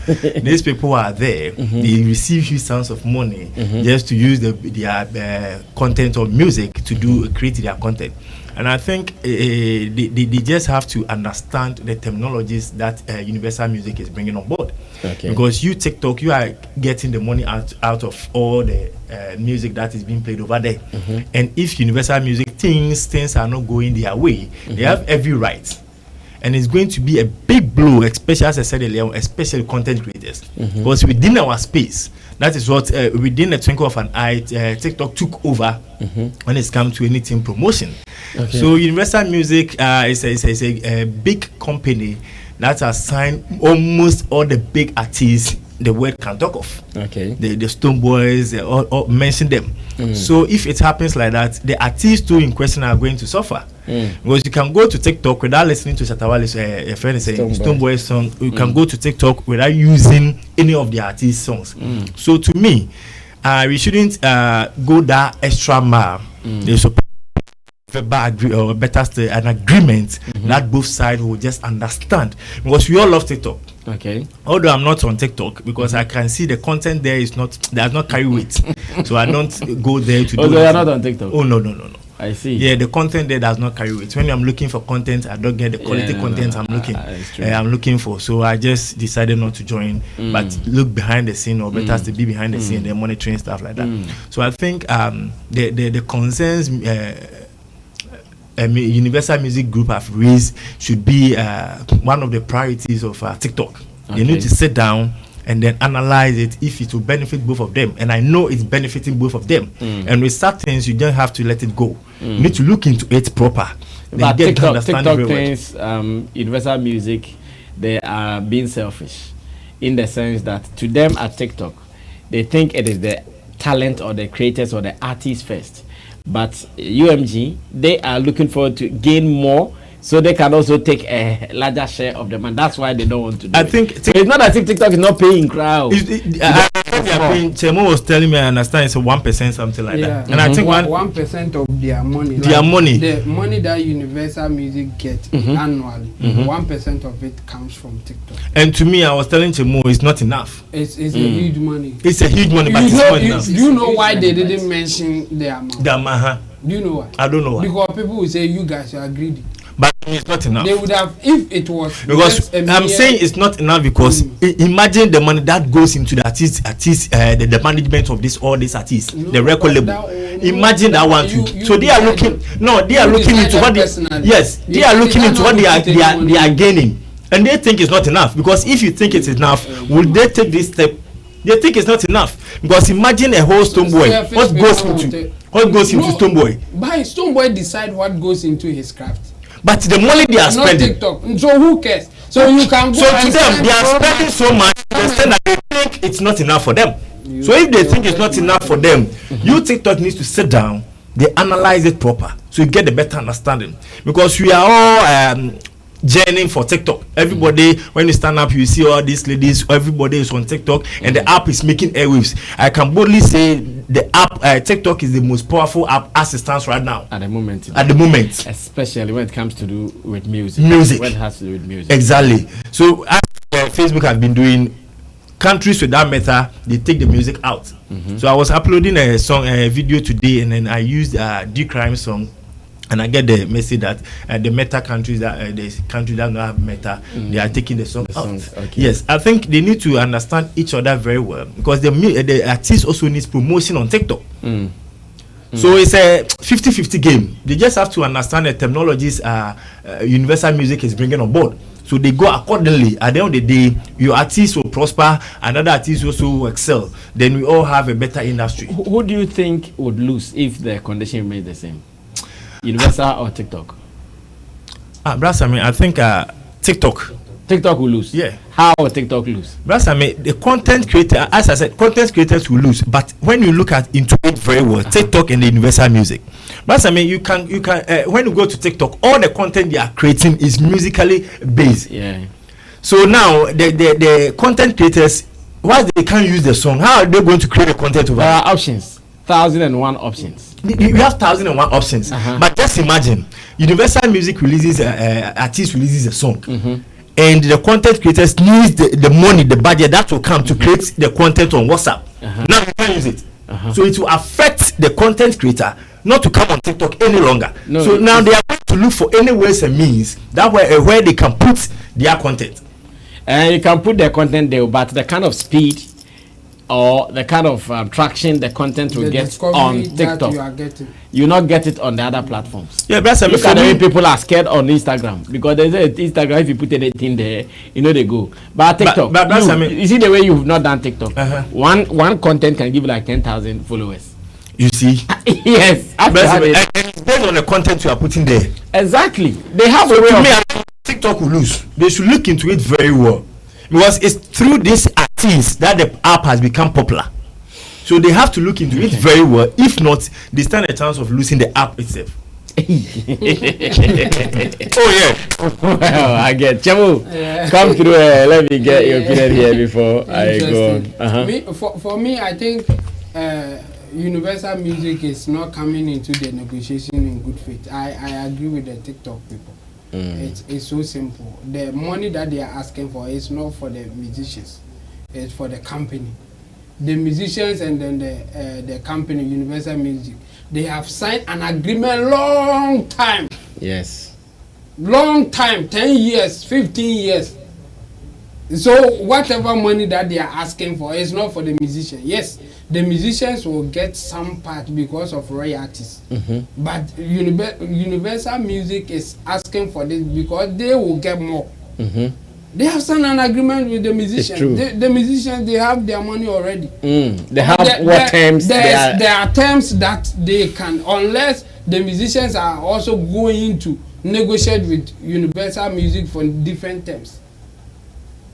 These people are there. They receive huge sums of money just to use their content or music to create their content. And I think they just have to understand the terminologies that Universal Music is bringing on board. Okay. Because you TikTok, you are getting the money out of all the music that is being played over there. And if Universal Music things are not going their way, they have every right. And it's going to be a big blow, especially as I said earlier, especially content creators. Because within our space, that is what within the twinkle of an eye, TikTok took over when it's come to anything promotion. Okay. So Universal Music is a big company that has signed almost all the big artists the world can talk of. Okay. The Stonebwoys, all mention them. So if it happens like that, the artists too in question are going to suffer. Because you can go to TikTok without listening to Shatawale's friend is saying Stonebwoy song. You can go to TikTok without using any of the artist songs. So to me, we shouldn't go that extra mile. There's or better still an agreement that both sides will just understand, because we all love TikTok. Okay. Although I'm not on TikTok, because I can see the content there does not carry weight, so I don't go there to. Although you're not on TikTok. Oh no. I see. Yeah, the content there does not carry weight. When I'm looking for content, I don't get the quality content I'm looking for. So I just decided not to join, but look behind the scene, or better to be behind the scene, they're monitoring stuff like that. So I think the concerns Universal Music Group have raised should be one of the priorities of TikTok. They need to sit down and then analyze it if it will benefit both of them. And I know it's benefiting both of them. And with certain things, you don't have to let it go. You need to look into it proper. But TikTok thinks Universal Music, they are being selfish in the sense that to them at TikTok, they think it is the talent or the creators or the artists first. But UMG, they are looking forward to gain more so they can also take a larger share of the money. That's why they don't want to do I it. think So it's not as if TikTok is not paying crowd. I think they are paying. Chemo was telling me, I understand it's a 1% something like that, and I think 1% of their money. Their money. The money that Universal Music gets annually, 1% of it comes from TikTok. And to me, I was telling Chemo, it's not enough. It's a huge money. It's a huge money, but it's not enough. Do you know why they didn't mention the amount? The amount. Do you know why? I don't know why. Because people will say you guys are greedy. But it's not enough. They would have if it was. Because I'm saying it's not enough because imagine the money that goes into the artist, the management of all these artists, the record label. Imagine that one too. So they are looking. No, they are looking into what they. Yes, they are looking into what they are gaining, and they think it's not enough. Because if you think it's enough, will they take this step? They think it's not enough. Because imagine a whole Stonebwoy. What goes into Stonebwoy? By Stonebwoy decide what goes into his craft. But the money they are spending. TikTok. So who cares? So you can go. So to them, they are spending so much. That they think it's not enough for them. So if they think it's not enough for them, you TikTok needs to sit down. They analyze it proper, so you get a better understanding. Because we are all journeying for TikTok. Everybody, when you stand up, you see all these ladies. Everybody is on TikTok, and the app is making airwaves. I can boldly say the app TikTok is the most powerful app as it stands right now. At the moment. Especially when it comes to do with music. When it has to do with music. Exactly. So as Facebook has been doing, countries with that method, they take the music out. So I was uploading a video today, and then I used D Crime song. And I get the message that the meta countries that the countries that don't have meta, they are taking the song out. Okay. Yes, I think they need to understand each other very well, because the artist also needs promotion on TikTok. So it's a 50-50 game. They just have to understand the technologies Universal Music is bringing on board. So they go accordingly. At the end of the day, your artist will prosper, another artist also will excel. Then we all have a better industry. Who do you think would lose if the condition remains the same? Universal or TikTok? I think TikTok. TikTok will lose. Yeah. How will TikTok lose? The content creator, as I said, content creators will lose. But when you look into it very well, TikTok and the Universal Music. You can when you go to TikTok, all the content they are creating is musically based. Yeah. So now the content creators, why they can't use the song? How are they going to create the content over? There are options. 1,001 options. You have 1,001 options, but just imagine Universal Music releases artist releases a song, and the content creators need the money, the budget that will come to create the content on WhatsApp. Now you can't use it, so it will affect the content creator not to come on TikTok any longer. So now they are going to look for any ways and means that where they can put their content. You can put their content there, but the kind of speed or the kind of traction the content will get on TikTok, you not get it on the other platforms. Yeah, but look at the way people are scared on Instagram, because they say Instagram, if you put anything there, they go. But TikTok, you see the way you've not done TikTok. One content can give like 10,000 followers. You see? Yes. It's based on the content you are putting there. Exactly. They have a way of TikTok will lose. They should look into it very well, because it's through this artists that the app has become popular. So they have to look into it very well. If not, they stand a chance of losing the app itself. Oh yeah. Well, I get Chamu. Come through. Let me get your opinion here before I go. For me, I think Universal Music is not coming into the negotiation in good faith. I agree with the TikTok people. It's so simple. The money that they are asking for is not for the musicians. It's for the company. The musicians and then the company, Universal Music, they have signed an agreement long time. Yes. Long time, 10 years, 15 years. So whatever money that they are asking for is not for the musicians. Yes, the musicians will get some part because of royalties. But Universal Music is asking for this because they will get more. They have signed an agreement with the musicians. The musicians, they have their money already. They have terms? There are terms that they can, unless the musicians are also going to negotiate with Universal Music for different terms.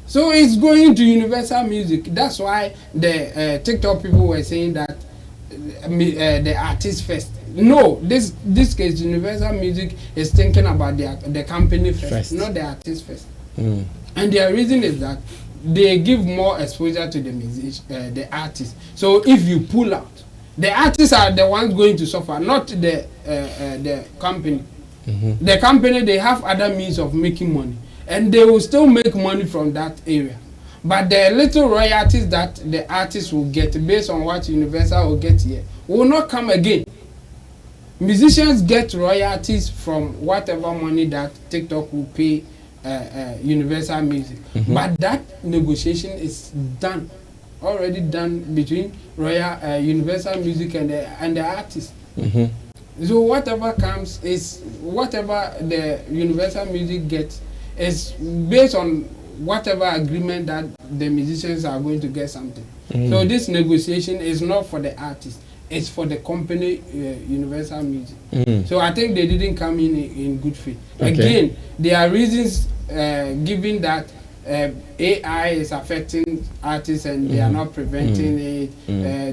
So it's going to Universal Music. That's why the TikTok people were saying that the artist first. no, this case, Universal Music is thinking about the company first, not the artist first. And their reason is that they give more exposure to the artist. So if you pull out, the artists are the ones going to suffer, not the company. The company, they have other means of making money, and they will still make money from that area. But the little royalties that the artists will get based on what Universal will get here will not come again. Musicians get royalties from whatever money that TikTok will pay Universal Music. But that negotiation is already done between Universal Music and the artist. So whatever comes is whatever the Universal Music gets is based on whatever agreement that the musicians are going to get something. So this negotiation is not for the artist, it's for the company Universal Music. So I think they didn't come in good faith. Again, there are reasons given that AI is affecting artists and they are not preventing it,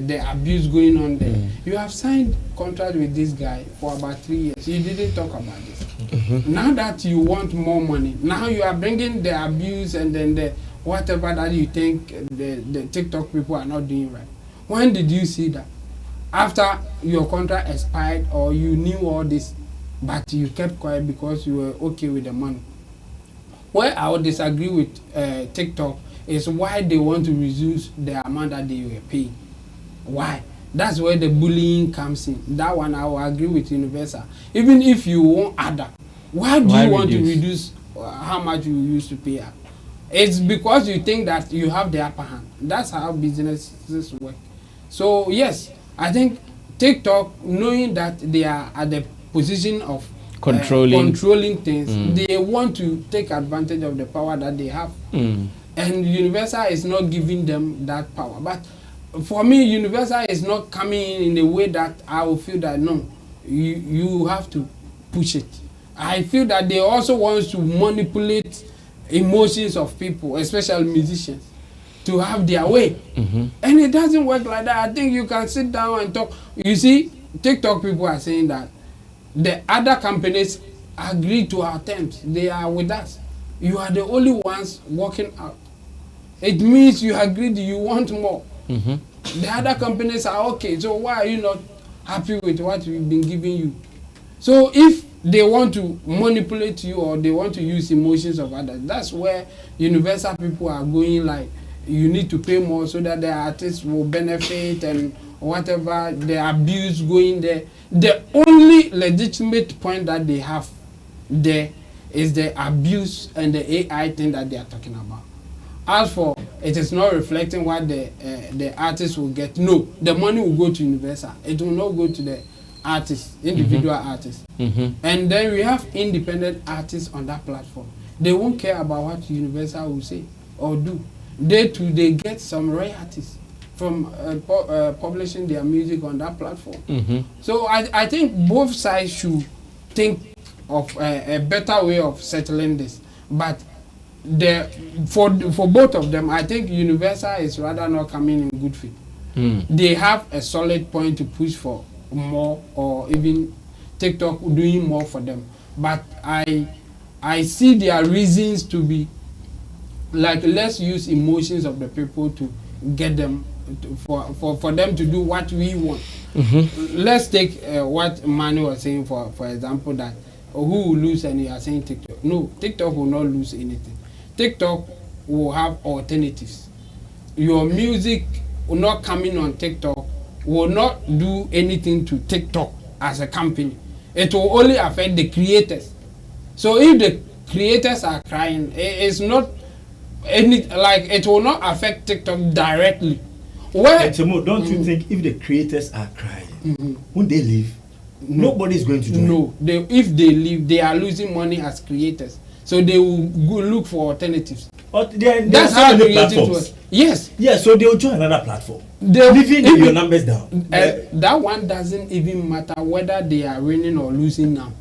the abuse going on there. You have signed contract with this guy for about 3 years. You didn't talk about this. Now that you want more money, now you are bringing the abuse and then the whatever that you think the TikTok people are not doing right. When did you see that? After your contract expired or you knew all this, but you kept quiet because you were okay with the money. Where I would disagree with TikTok is why they want to reduce the amount that they were paying. Why? That's where the bullying comes in. That one I will agree with Universal. Even if you won't add up, why do you want to reduce how much you used to pay up? It's because you think that you have the upper hand. That's how businesses work. So yes, I think TikTok, knowing that they are at the position of controlling things, they want to take advantage of the power that they have. And Universal is not giving them that power. But for me, Universal is not coming in a way that I will feel that no, you have to push it. I feel that they also want to manipulate emotions of people, especially musicians, to have their way. And it doesn't work like that. I think you can sit down and talk. You see, TikTok people are saying that the other companies agree to our terms. They are with us. You are the only ones working out. It means you agreed you want more. The other companies are okay. So why are you not happy with what we've been giving you? So if they want to manipulate you or they want to use emotions of others, that's where Universal people are going like, you need to pay more so that the artists will benefit and whatever, the abuse going there. The only legitimate point that they have there is the abuse and the AI thing that they are talking about. As for it is not reflecting what the artists will get. No, the money will go to Universal. It will not go to the artists, individual artists. And then we have independent artists on that platform. They won't care about what Universal will say or do. They get some royalties from publishing their music on that platform. So I think both sides should think of a better way of settling this. But for both of them, I think Universal is rather not coming in good faith. They have a solid point to push for more, or even TikTok doing more for them. But I see their reasons to be like, let's use emotions of the people to get them for them to do what we want. Let's take what Manu was saying, for example, that who will lose, and you are saying TikTok. No, TikTok will not lose anything. TikTok will have alternatives. Your music will not come in on TikTok, will not do anything to TikTok as a company. It will only affect the creators. So if the creators are crying, it's not it will not affect TikTok directly. Don't you think if the creators are crying, when they leave, nobody is going to do it? No, if they leave, they are losing money as creators. So they will go look for alternatives. That's how creators work. Yes. Yes, so they will join another platform. Leaving your numbers down. That one doesn't even matter whether they are winning or losing now.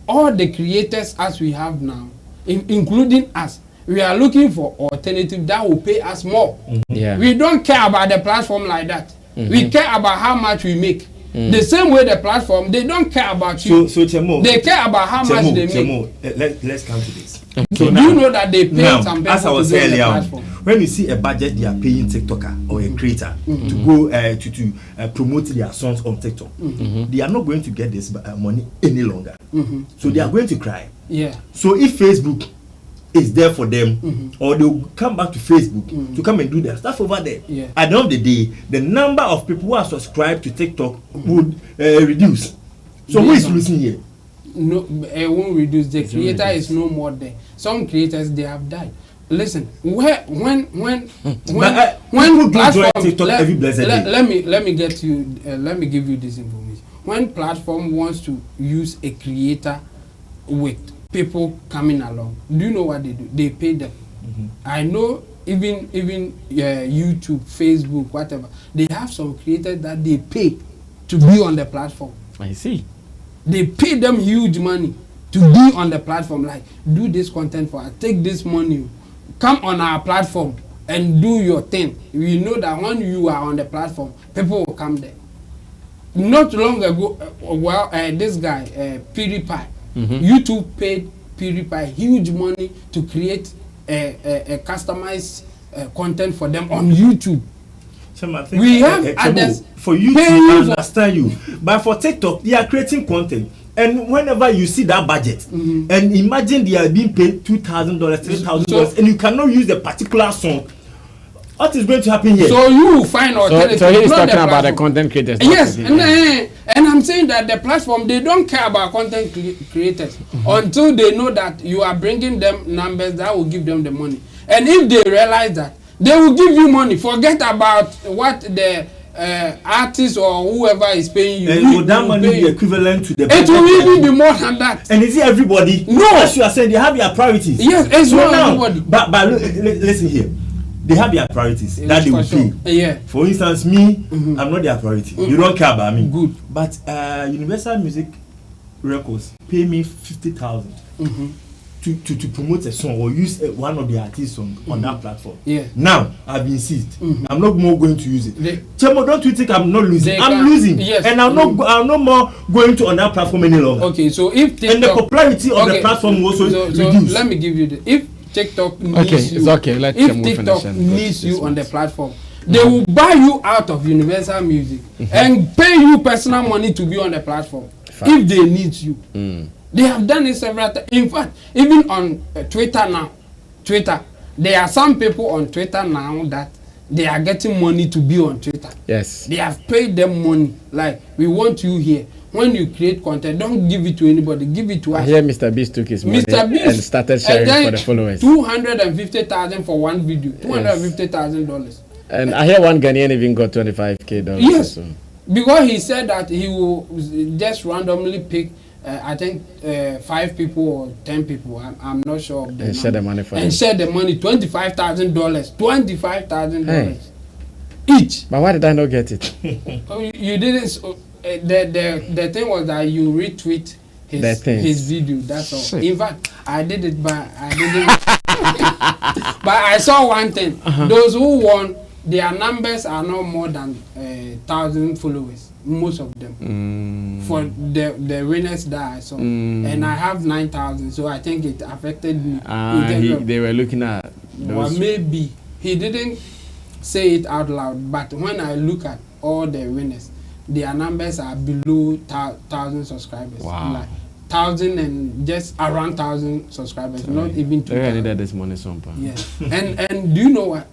All the creators as we have now, including us, we are looking for alternative that will pay us more. We don't care about the platform like that. We care about how much we make. The same way the platform, they don't care about you. So Chemo, they care about how much they make. Chemo, let's come to this. So do you know that they pay some people as I was to saying do the earlier, platform? when you see a budget they are paying TikToker or a creator to go to promote their songs on TikTok, they are not going to get this money any longer. So they are going to cry. Yeah. So if Facebook is there for them, or they'll come back to Facebook to come and do their stuff over there. Yeah. At the end of the day, the number of people who are subscribed to TikTok would reduce. So who is losing here? No, it won't reduce. The creator is no more there. Some creators, they have died. Listen, when platform, let me get you. Let me give you this information. When platform wants to use a creator with people coming along, do you know what they do? They pay them. I know even YouTube, Facebook, whatever, they have some creators that they pay to be on the platform. I see. They pay them huge money to be on the platform, like do this content for us, take this money, come on our platform and do your thing. We know that when you are on the platform, people will come there. Not long ago, this guy, PewDiePie, YouTube paid PewDiePie huge money to create a customized content for them on YouTube. We have others for you to understand you, but for TikTok they are creating content, and whenever you see that budget, and imagine they are being paid $2,000, $3,000, and you cannot use the particular song, what is going to happen here? So you will find alternative. So he is talking about the content creators. Yes, and I'm saying that the platform, they don't care about content creators until they know that you are bringing them numbers that will give them the money. And if they realize that, they will give you money. Forget about what the artist or whoever is paying you. And would that money be equivalent to the budget? It will even be more than that. And is it everybody? No. As you are saying, they have their priorities. Yes, it's not everybody. But listen here. They have their priorities that they will pay. Yeah. For instance, me, I'm not their priority. You don't care about me. Good. But Universal Music Records pay me 50,000 to promote a song or use one of the artists on that platform. Yeah. Now I've been seized. I'm not more going to use it. Chemo, don't you think I'm not losing? I'm losing. Yes. And I'm not more going to on that platform any longer. Okay, so if TikTok, and the popularity of the platform also reduce. Let me give you the, if TikTok needs you, if TikTok needs you on the platform, they will buy you out of Universal Music and pay you personal money to be on the platform. If they need you, they have done it several times. In fact, even on Twitter now, there are some people on Twitter now that they are getting money to be on Twitter. Yes, they have paid them money. Like, we want you here. When you create content, don't give it to anybody. Give it to us. Here, Mr. Beast took his money and started sharing for the followers. 250,000 for one video. $250,000. And I hear one Ghanaian even got $25,000. Yes, because he said that he will just randomly pick, I think, 5 people or 10 people. I'm not sure of them. And share the money for them. And share the money, $25,000. $25,000 each. But why did I not get it? You didn't. The thing was that you retweet his video. That's all. In fact, I did it, but I didn't. But I saw one thing. Those who won, their numbers are not more than 1,000 followers. Most of them for the winners that I saw, and I have 9,000. So I think it affected me. They were looking at those. Or maybe he didn't say it out loud, but when I look at all the winners, their numbers are below 1,000 subscribers. Wow. Like 1,000 and just around 1,000 subscribers, not even 2,000. I needed this money sometime. Yeah. and do you know what?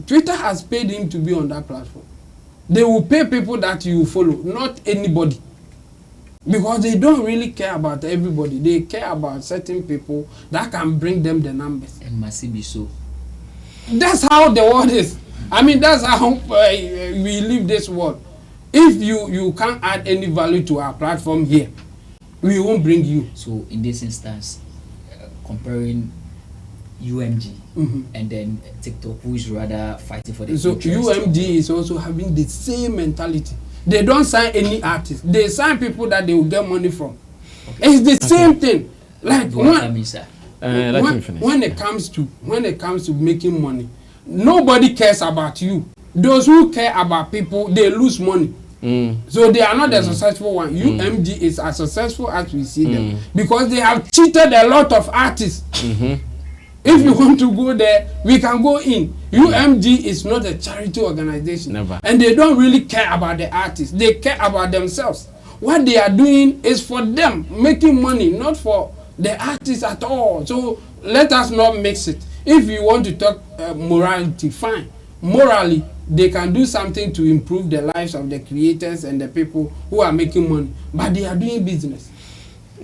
Twitter has paid him to be on that platform. They will pay people that you follow, not anybody. Because they don't really care about everybody. They care about certain people that can bring them the numbers. And must be so. That's how the world is. I mean, that's how we live this world. If you can't add any value to our platform here, we won't bring you. So in this instance, comparing UMG and then TikTok, who is rather fighting for the so interest. UMG is also having the same mentality. They don't sign any artists. They sign people that they will get money from. Okay. It's the same thing. Like when it comes to making money, nobody cares about you. Those who care about people, they lose money. So they are not the successful one. UMG is as successful as we see them because they have cheated a lot of artists. If you want to go there, we can go in. UMG is not a charity organization. Never. And they don't really care about the artists. They care about themselves. What they are doing is for them, making money, not for the artists at all. So let us not mix it. If you want to talk morality, fine. Morally, they can do something to improve the lives of the creators and the people who are making money. But they are doing business.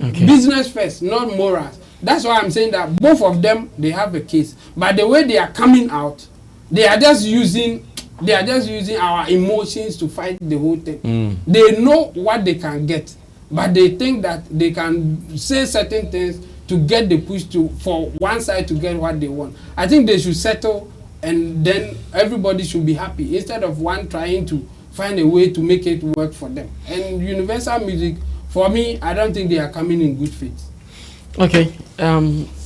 Okay. Business first, not morals. That's why I'm saying that both of them, they have a case. But the way they are coming out, they are just using our emotions to fight the whole thing. They know what they can get, but they think that they can say certain things to get the push for one side to get what they want. I think they should settle, and then everybody should be happy instead of one trying to find a way to make it work for them. And Universal Music, for me, I don't think they are coming in good faith. Okay,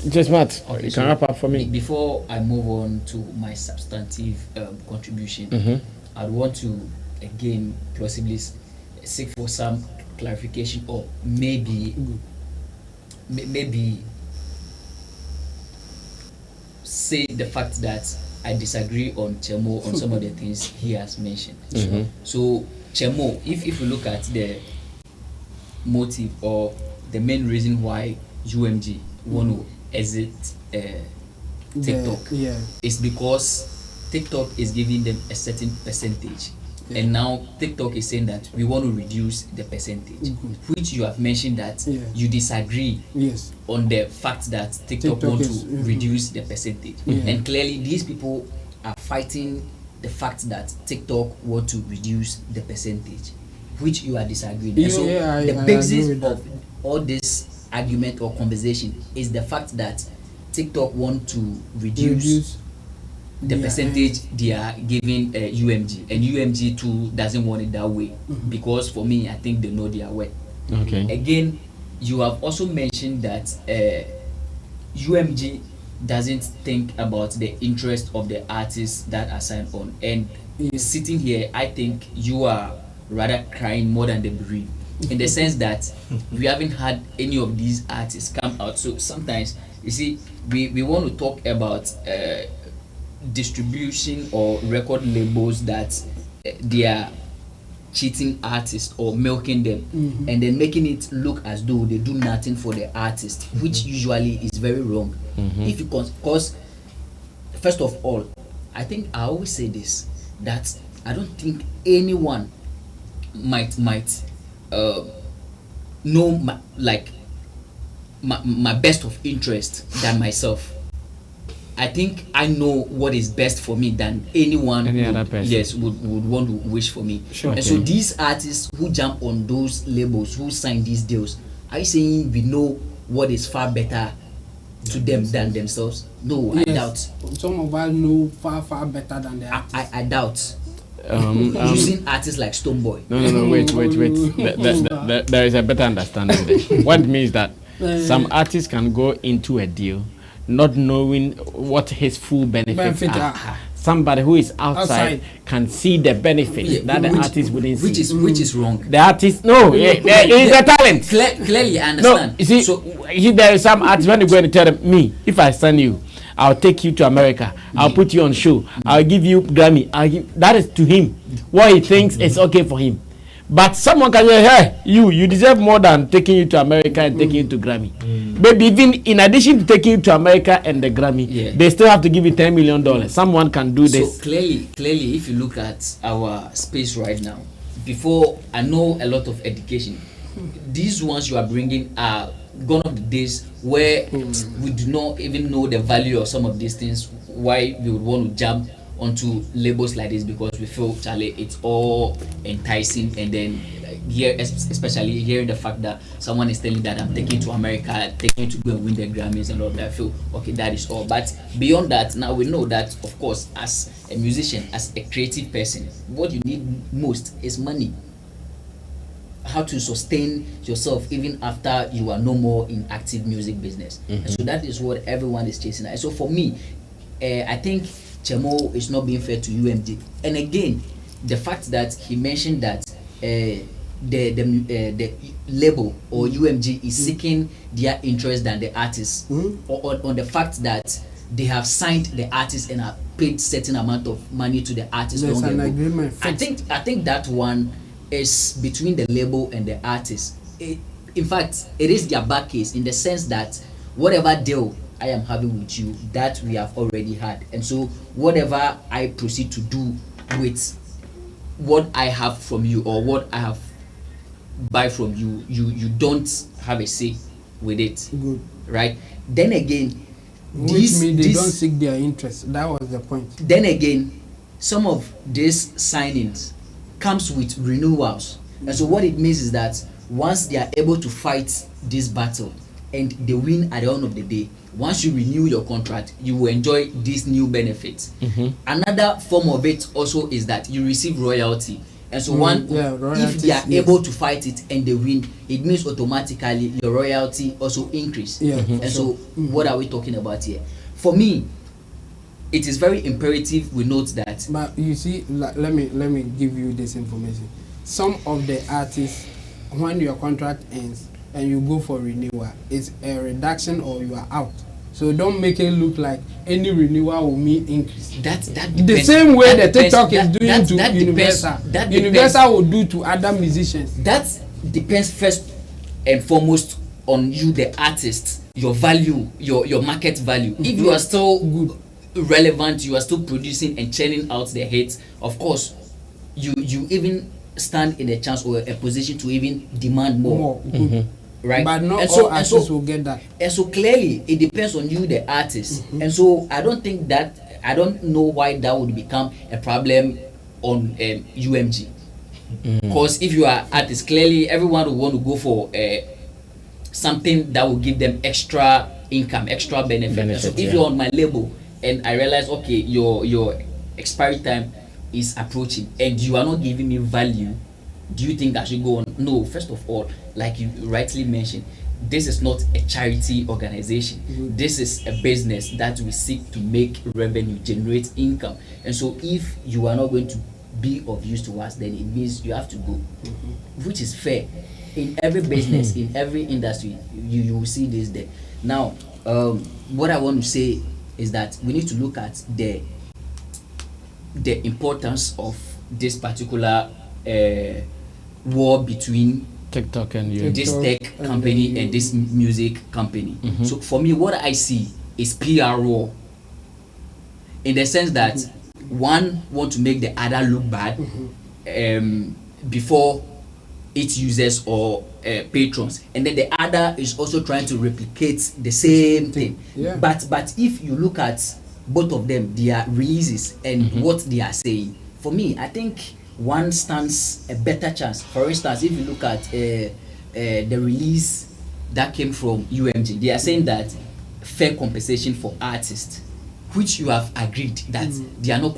just Matt, Okay, you so can wrap up for me. Before I move on to my substantive contribution, I'd want to again possibly seek for some clarification, or maybe say the fact that I disagree on Chemo on some of the things he has mentioned. So Chemo, if you look at the motive or the main reason why UMG want to exit TikTok, is because TikTok is giving them a certain percentage, and now TikTok is saying that we want to reduce the percentage, which you have mentioned that you disagree on the fact that TikTok want to reduce the percentage, and clearly these people are fighting the fact that TikTok want to reduce the percentage, which you are disagreeing. And so the basis of all this argument or conversation is the fact that TikTok want to reduce the percentage they are giving UMG, and UMG too doesn't want it that way, because for me, I think they know their way. Okay. Again, you have also mentioned that UMG doesn't think about the interest of the artists that are signed on, and sitting here, I think you are rather crying more than they bereaved, in the sense that we haven't had any of these artists come out. So sometimes, you see, we want to talk about distribution or record labels that they are cheating artists or milking them, and then making it look as though they do nothing for the artist, which usually is very wrong. If you cause, first of all, I think I always say this, that I don't think anyone might know my best of interest than myself. I think I know what is best for me than anyone other person. Yes, would want to wish for me. Sure. And so these artists who jump on those labels, who sign these deals, are you saying we know what is far better to them than themselves? No, I doubt. Some of us know far better than the artists. I doubt. Using artists like Stonebwoy. No, wait. There is a better understanding there. What it means that some artists can go into a deal not knowing what his full benefits are. Somebody who is outside can see the benefits that the artist wouldn't see. Which is wrong. The artist, no, there is a talent. Clearly, I understand. No, you see, so, there is some artists when you go and tell them, me, if I send you, I'll take you to America. I'll put you on show. I'll give you Grammy. That is to him what he thinks is okay for him. But someone can say, hey, you deserve more than taking you to America and taking you to Grammy. Maybe even in addition to taking you to America and the Grammy, they still have to give you $10 million. Someone can do this. So clearly, if you look at our space right now, before I know a lot of education, these ones you are bringing are gone of the days where we do not even know the value of some of these things, why we would want to jump onto labels like this, because we feel, Charlie, it's all enticing, and then here, especially hearing the fact that someone is telling that I'm taking to America, taking to go and win the Grammys and all that, I feel, okay, that is all. But beyond that, now we know that, of course, as a musician, as a creative person, what you need most is money. How to sustain yourself even after you are no more in active music business. And so that is what everyone is chasing. And so for me, I think Chemo is not being fair to UMG. And again, the fact that he mentioned that the label or UMG is seeking their interest than the artist, or on the fact that they have signed the artist and have paid certain amount of money to the artist. There's an ago. agreement. I think that one is between the label and the artist. In fact, it is their back case in the sense that whatever deal I am having with you, that we have already had, and so whatever I proceed to do with what I have from you or what I have buy from you, you don't have a say with it. Good. Right? Then again, Which means they don't seek their interest. That was the point. Then again, some of these signings comes with renewals. And so what it means is that once they are able to fight this battle and they win at the end of the day, once you renew your contract, you will enjoy these new benefits. Another form of it also is that you receive royalty. And so if they are able to fight it and they win, it means automatically your royalty also increase. And so what are we talking about here? For me, it is very imperative we note that. But you see, let me give you this information. Some of the artists, when your contract ends and you go for renewal, it's a reduction or you are out. So don't make it look like any renewal will mean increase. That the same way the TikTok is doing to Universal. Universal will do to other musicians. That depends first and foremost on you, the artist, your value, your market value. If you are still good, relevant, you are still producing and churning out the hits, of course, you even stand in a chance or a position to even demand more. Right? But not all artists will get that. And so clearly it depends on you, the artist. And so I don't know why that would become a problem on UMG. Because if you are artist, clearly everyone will want to go for something that will give them extra income, extra benefit. So if you're on my label and I realize, okay, your expiry time is approaching and you are not giving me value, do you think I should go on? No, first of all, like you rightly mentioned, this is not a charity organization. This is a business that we seek to make revenue, generate income. And so if you are not going to be of use to us, then it means you have to go, which is fair. In every business, in every industry, you will see this there. Now, what I want to say is that we need to look at the importance of this particular war between TikTok and you. This tech company and this music company. So for me, what I see is PR war, in the sense that one want to make the other look bad before its users or patrons, and then the other is also trying to replicate the same thing. But if you look at both of them, their releases and what they are saying, for me, I think one stands a better chance. For instance, if you look at the release that came from UMG, they are saying that fair compensation for artists, which you have agreed that they are not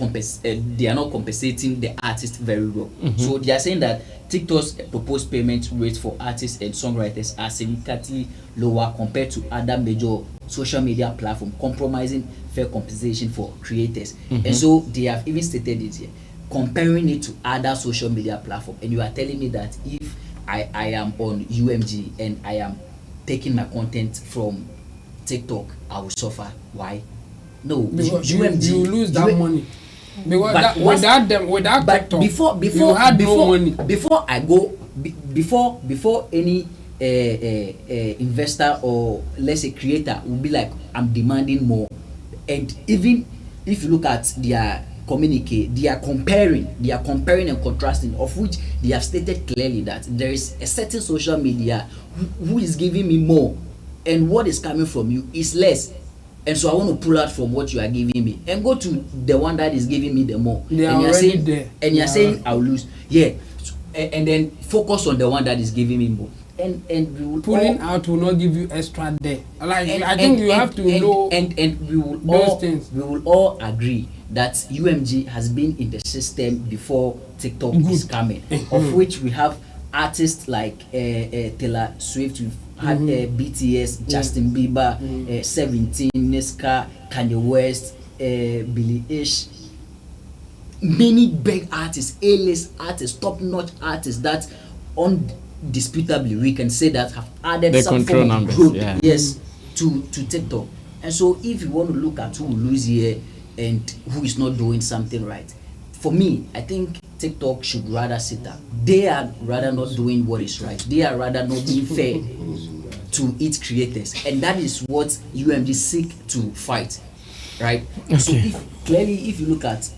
compensating the artist very well. So they are saying that TikTok's proposed payment rates for artists and songwriters are significantly lower compared to other major social media platforms, compromising fair compensation for creators. And so they have even stated it here, comparing it to other social media platforms. And you are telling me that if I am on UMG and I am taking my content from TikTok, I will suffer. Why? No, because UMG, you lose that money. Because but without TikTok, before you had no money. Before I go, before any investor or let's say creator will be like, I'm demanding more. And even if you look at their communique, they are comparing and contrasting, of which they have stated clearly that there is a certain social media who is giving me more, and what is coming from you is less. And so I want to pull out from what you are giving me and go to the one that is giving me the more. They are and you're already saying there. And you're saying I'll lose. Yeah. And then focus on the one that is giving me more. And we will pulling out will not give you extra there. Like I think you have to know. And we will those things. We will all agree that UMG has been in the system before TikTok is coming, of which we have artists like Taylor Swift, we've had BTS, Justin Bieber, 17, Niska, Kanye West, Billie Eilish, many big artists, A-list artists, top-notch artists that undisputably we can say that have added They some control form of numbers, growth, yeah. yes, to TikTok. And so if you want to look at who will lose here and who is not doing something right, for me, I think TikTok should rather sit down. They are rather not doing what is right. They are rather not being fair to its creators, and that is what UMG seek to fight, right? So if you look at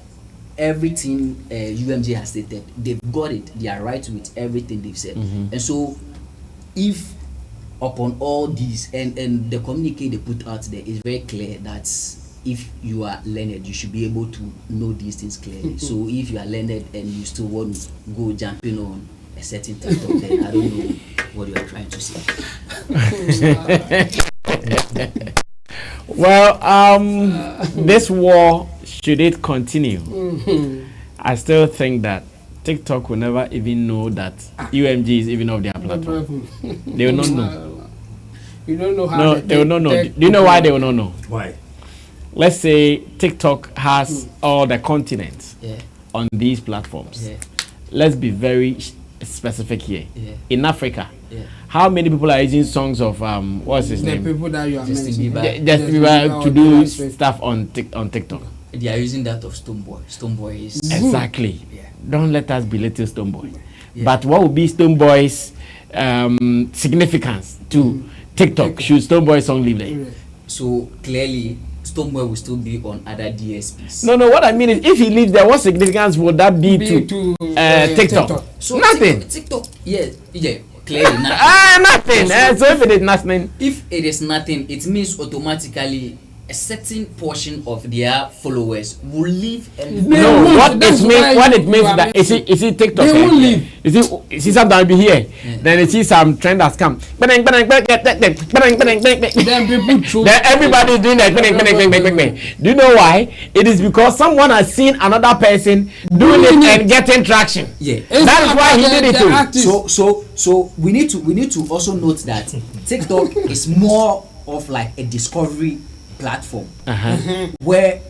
everything UMG has stated, they've got it. They are right with everything they've said. And so if upon all these and the communique they put out there is very clear that if you are learned, you should be able to know these things clearly. So if you are learned and you still want to go jumping on a certain TikTok, then I don't know what you are trying to say. Well, this war, should it continue, I still think that TikTok will never even know that UMG is even off their platform. They will not know. You don't know how. No, they will not know. Do you know why they will not know? Why? Let's say TikTok has all the continents Yeah. on these platforms. Yeah. Let's be very specific here. Yeah. In Africa, Yeah. how many people are using songs of what's his The name? people that you are Justin mentioning. Bieber. Justin Bieber to do stuff on TikTok. They are using that of Stoneboy. Stoneboy is Exactly. Yeah. Don't let us belittle Stoneboy. Yeah. But what would be Stoneboy's significance to TikTok? Should Stoneboy song live there? So clearly, Stoneboy will still be on other DSPs. No. What I mean is, if he lives there, what significance would that be to TikTok? So Nothing. TikTok, yeah, clearly nothing. Nothing. So if it is nothing, If it is nothing, it means automatically a certain portion of their followers will leave and They no. won't. What That's it means, why what it you means are that is it TikTok? They won't leave. You see something will be here. Then you see some trend has come. Then Then people throw. Then everybody is doing that. Do you know why? It is because someone has seen another person doing it and getting traction. yeah. That is why he did it too. So we need to also note that TikTok is more of like a discovery platform where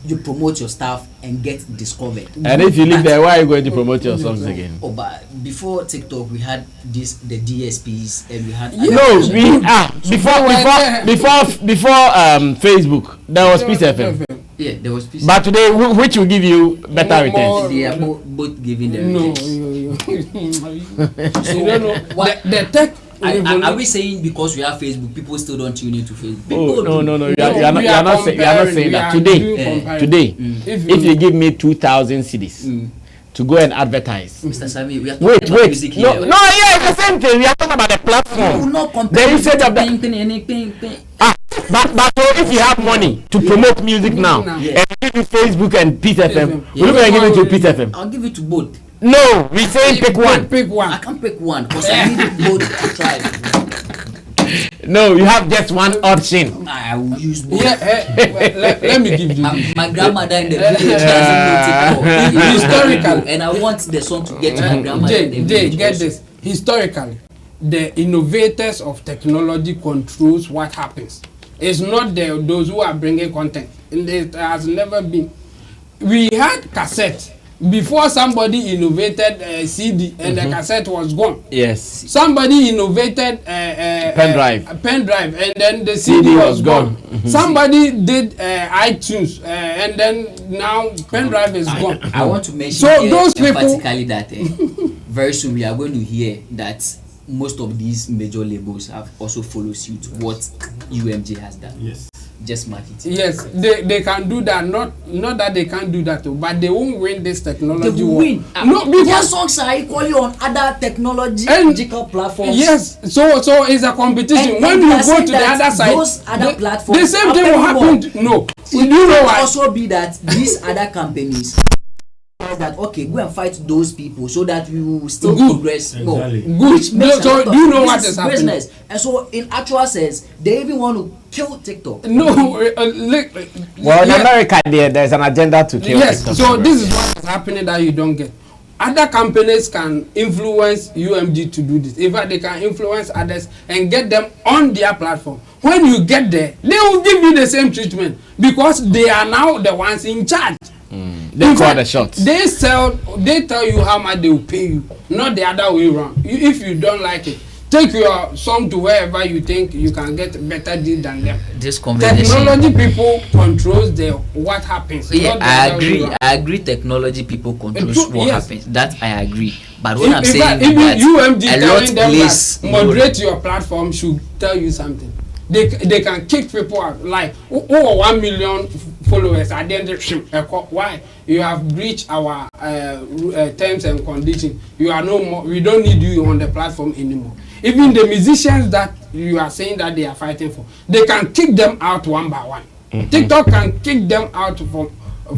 you promote your stuff and get discovered. And if you live there, why are you going to promote your songs again? Oh, but before TikTok, we had the DSPs and we had No, before Facebook, there was Peace FM. yeah, there was peace. But today, which will give you better returns? They are both giving the No, returns. you don't know. What- The tech. Are we saying because we have Facebook, people still don't tune into Facebook? Oh, People no. do. You are not saying that. Today, if you give me 2,000 CDs to go and advertise. Mr. Sammy, we are talking about Wait. music No, here. yeah, it's the same thing. We are talking about the We will platform. not compare The usage of the. anything. But so if you have money to promote music now, Yeah. and give you Facebook and Peace FM, Yeah. we're going to give it to Peace FM. I'll give it to both. No, we say pick one. Pick I one. can't pick one because I need both to try. No, you have just one option. I will use both. Yeah, let me give you. My grandmother in the village doesn't know TikTok. Historical. And I want the song to get to my grandmother in the Jay, village. get also. this. Historically, the innovators of technology controls what happens. It's not those who are bringing content. It has never been. We had cassette before somebody innovated CD and the cassette was gone. Yes. Somebody innovated pen drive and then the CD was gone. Somebody did iTunes and then now pen drive is gone. I want to mention So here those people- emphatically that very soon we are going to hear that most of these major labels have also followed suit what UMG has done. Yes. Just mark it. Yes, they can do that. Not that they can't do that too, but they won't win this technology They will war. win. No, Their because songs are equally on other technological platforms. yes, so it's a competition. And When they you are go saying to the that other side, those other platforms the same are thing will paying more. happen. No, It you know can why? also be that these other companies that okay, go and fight those people so that we will still Good. progress more. Exactly. Good. Which makes So a lot do you know of what this is happening? business. And so in actual sense, they even want to kill TikTok. No, Well, in yeah. America, there's an agenda to kill Yes, TikTok. so this is what is happening that you don't get. Other companies can influence UMG to do this. In fact, they can influence others and get them on their platform. When you get there, they will give you the same treatment because they are now the ones in charge. They call the shots. They tell you how much they will pay you, not the other way around. If you don't like it, take your song to wherever you think you can get better deal than them. This conversation. Technology people controls what happens. Yeah, not I the other way agree. around. I agree. Technology people controls what yes. happens. That I agree. But what I'm In saying fact, is even that UMD a lot telling them plays that moderate your platform should tell you something. They can kick people out. Like, 1 million followers at the end of why? You have breached our terms and conditions. You are no more. We don't need you on the platform anymore. Even the musicians that you are saying that they are fighting for, they can kick them out one by one. TikTok can kick them out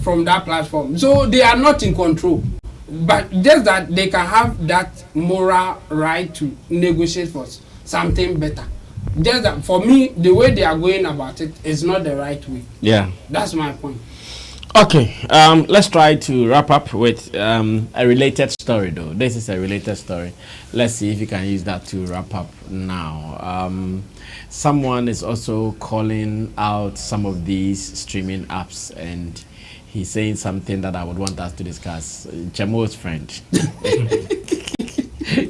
from that platform. So they are not in control. But just that they can have that moral right to negotiate for something better. Just that for me, the way they are going about it is not the right way. Yeah. That's my point. Okay, let's try to wrap up with a related story though. This is a related story. Let's see if you can use that to wrap up now. Someone is also calling out some of these streaming apps and he's saying something that I would want us to discuss. Jamo's friend.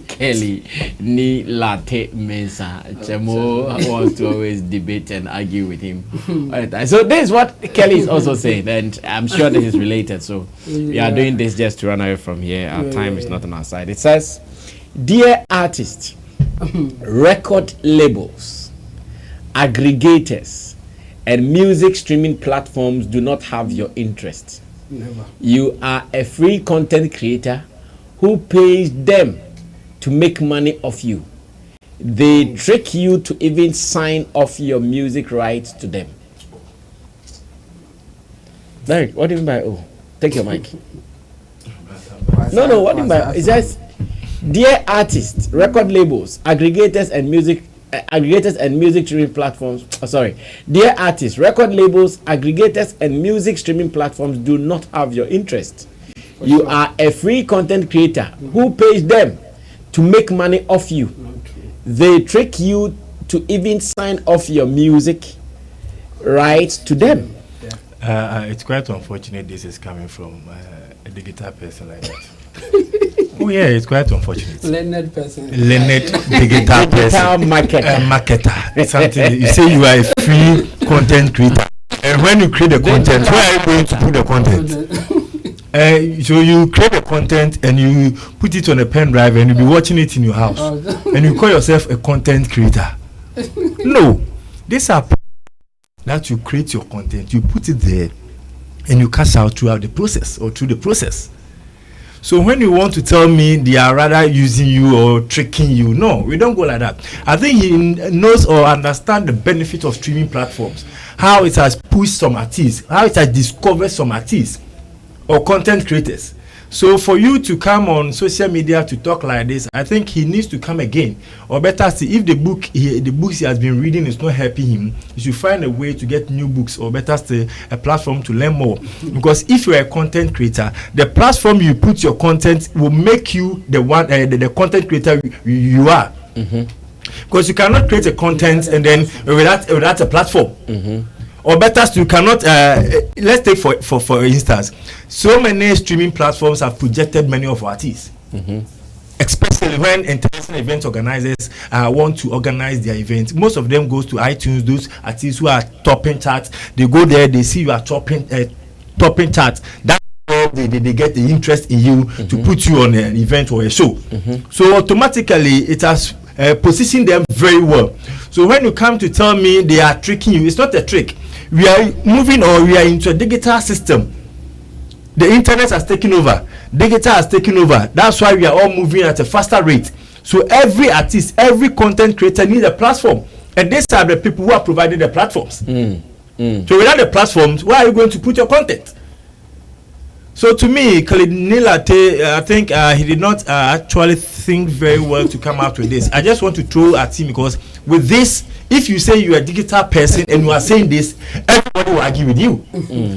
Kelly ni latte mensa. Jamo wants to always debate and argue with him. Right. So this is what Kelly is also saying, and I'm sure this is related. So we are doing this just to run away from here. Our time is not on our side. It says, "Dear artists, record labels, aggregators, and music streaming platforms do not have your interest. Never. You are a free content creator who pays them to make money off you. They trick you to even sign off your music rights to them." Derek, what do you mean by take your mic? No, what do you mean by it says, "Dear artists, record labels, aggregators and music streaming platforms." Dear artists, record labels, aggregators and music streaming platforms do not have your interest. You are a free content creator who pays them to make money off you. They trick you to even sign off your music rights to them. It's quite unfortunate this is coming from a digital person like that. Oh yeah, it's quite unfortunate. Learned person. Learned digital person. Marketer. Something you say you are a free content creator, and when you create the content, where are you going to put the content? So you create the content and you put it on a pen drive and you'll be watching it in your house, and you call yourself a content creator. No, these are that you create your content, you put it there, and you cash out throughout the process or through the process. So when you want to tell me they are rather using you or tricking you, no, we don't go like that. I think he knows or understands the benefit of streaming platforms, how it has pushed some artists, how it has discovered some artists or content creators. So for you to come on social media to talk like this, I think he needs to come again, or better see if the books he has been reading is not helping him, you should find a way to get new books, or better say a platform to learn more. Because if you are a content creator, the platform you put your content will make you the one the content creator you are. Because you cannot create a content and then without a platform. Or better still, you cannot let's take for instance, so many streaming platforms have projected many of our artists, especially when international event organizers want to organize their events. Most of them goes to iTunes. Those artists who are topping charts, they go there, they see you are topping charts. That's how they get the interest in you to put you on an event or a show. So automatically it has positioned them very well. So when you come to tell me they are tricking you, it's not a trick. We are moving, or we are into a digital system. The internet has taken over. Digital has taken over. That's why we are all moving at a faster rate. So every artist, every content creator needs a platform, and these are the people who are providing the platforms. So without the platforms, where are you going to put your content? So to me, Khalid Nilate, I think he did not actually think very well to come out with this. I just want to throw at him, because with this, if you say you are a digital person and you are saying this, everybody will argue with you.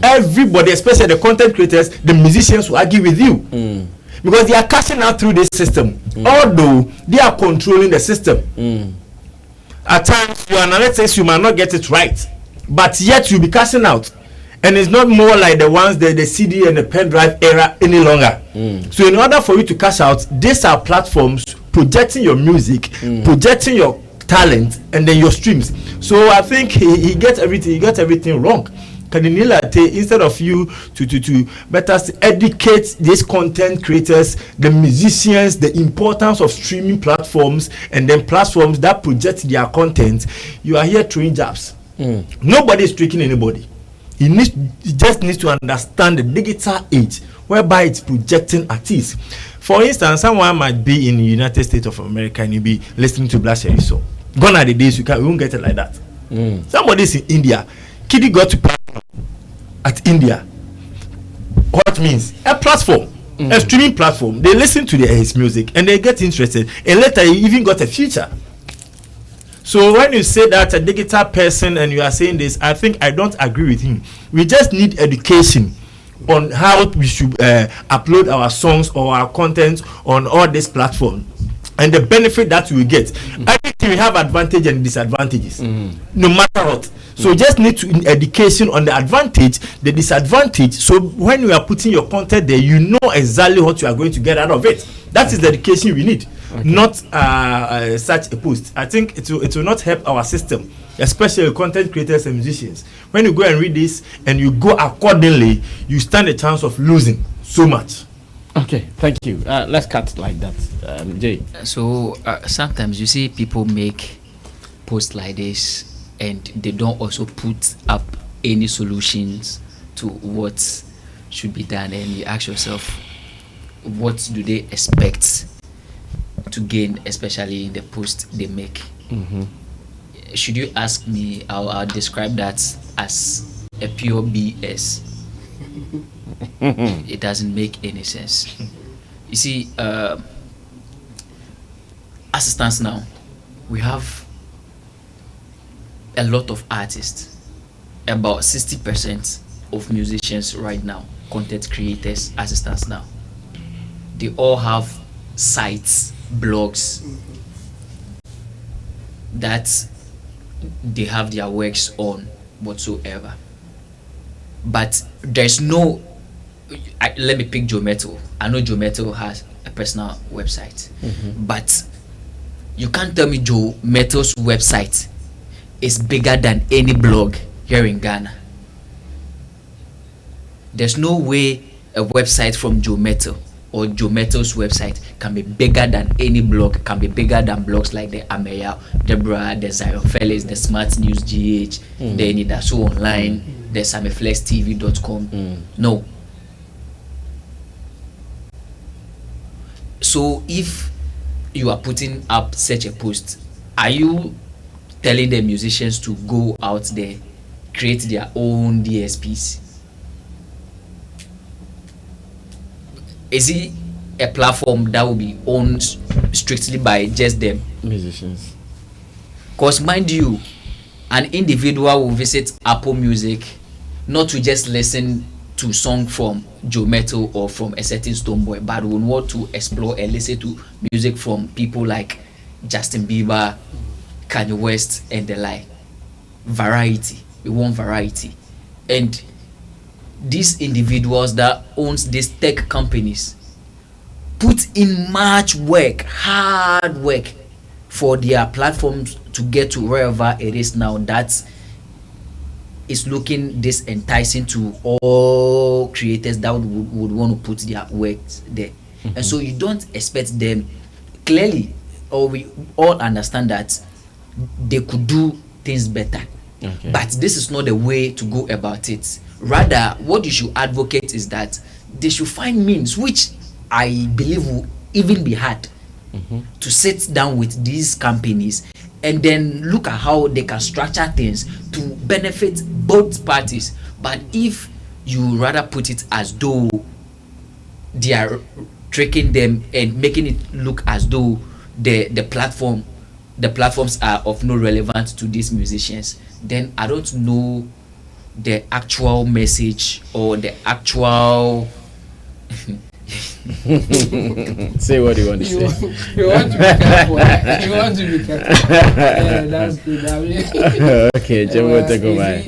Everybody, especially the content creators, the musicians, will argue with you. Because they are cashing out through this system. Although they are controlling the system. At times, your analytics, you might not get it right, but yet you'll be cashing out. And it's not more like the ones the CD and the pen drive era any longer. So in order for you to cash out, these are platforms projecting your music, projecting your talent, and then your streams. So I think he gets everything. He got everything wrong. Instead of you to better educate these content creators, the musicians, the importance of streaming platforms, and then platforms that project their content, you are here throwing jabs. Nobody is tricking anybody. He just needs to understand the digital age whereby it's projecting artists. For instance, someone might be in the United States of America and you'll be listening to Black Sherry. So gone are the days we won't get it like that. Somebody's in India. Kiddy got to platform at India. What means a platform, a streaming platform. They listen to his music and they get interested, and later he even got a feature. So when you say that a digital person and you are saying this, I think I don't agree with him. We just need education on how we should upload our songs or our content on all these platforms, and the benefit that we get. I think we have advantage and disadvantages, no matter what. So just need to education on the advantage, the disadvantage. So when you are putting your content there, you know exactly what you are going to get out of it. That is the education we need, not such a post. I think it will not help our system, especially content creators and musicians. When you go and read this and you go accordingly, you stand a chance of losing so much. Okay, thank you. Let's cut like that, Jay. So sometimes you see people make posts like this and they don't also put up any solutions to what should be done, and you ask yourself, what do they expect to gain, especially in the post they make? Should you ask me, I'll describe that as a pure BS. It doesn't make any sense. You see, as it stands now, we have a lot of artists. About 60% of musicians right now, content creators, as it stands now, they all have sites, blogs that they have their works on whatsoever. But there's no, let me pick Joe Metal. I know Joe Metal has a personal website, but you can't tell me Joe Metal's website is bigger than any blog here in Ghana. There's no way a website from Joe Metal or Joe Metal's website can be bigger than any blog, can be bigger than blogs like the Ayew, Deborah, the Zion Felix, the Smart News GH, the Nidaso Online, the SammyFlexTV.com. No. So if you are putting up such a post, are you telling the musicians to go out there, create their own DSPs? Is it a platform that will be owned strictly by just them musicians? Because mind you, an individual will visit Apple Music not to just listen to song from Joe Metal or from a certain Stonebwoy, but will want to explore and listen to music from people like Justin Bieber, Kanye West, and the like. Variety. We want variety. And these individuals that owns these tech companies put in much work, hard work, for their platforms to get to wherever it is now. That is looking this enticing to all creators that would want to put their work there. And so you don't expect them, clearly, or we all understand that they could do things better. But this is not the way to go about it. Rather, what you should advocate is that they should find means, which I believe will even be hard, to sit down with these companies and then look at how they can structure things to benefit both parties. But if you rather put it as though they are tricking them and making it look as though the platforms are of no relevance to these musicians, then I don't know the actual message or the actual say what you want to say. You want to be careful. You want to be careful. Yeah, that's good. Okay, Jembo, take over.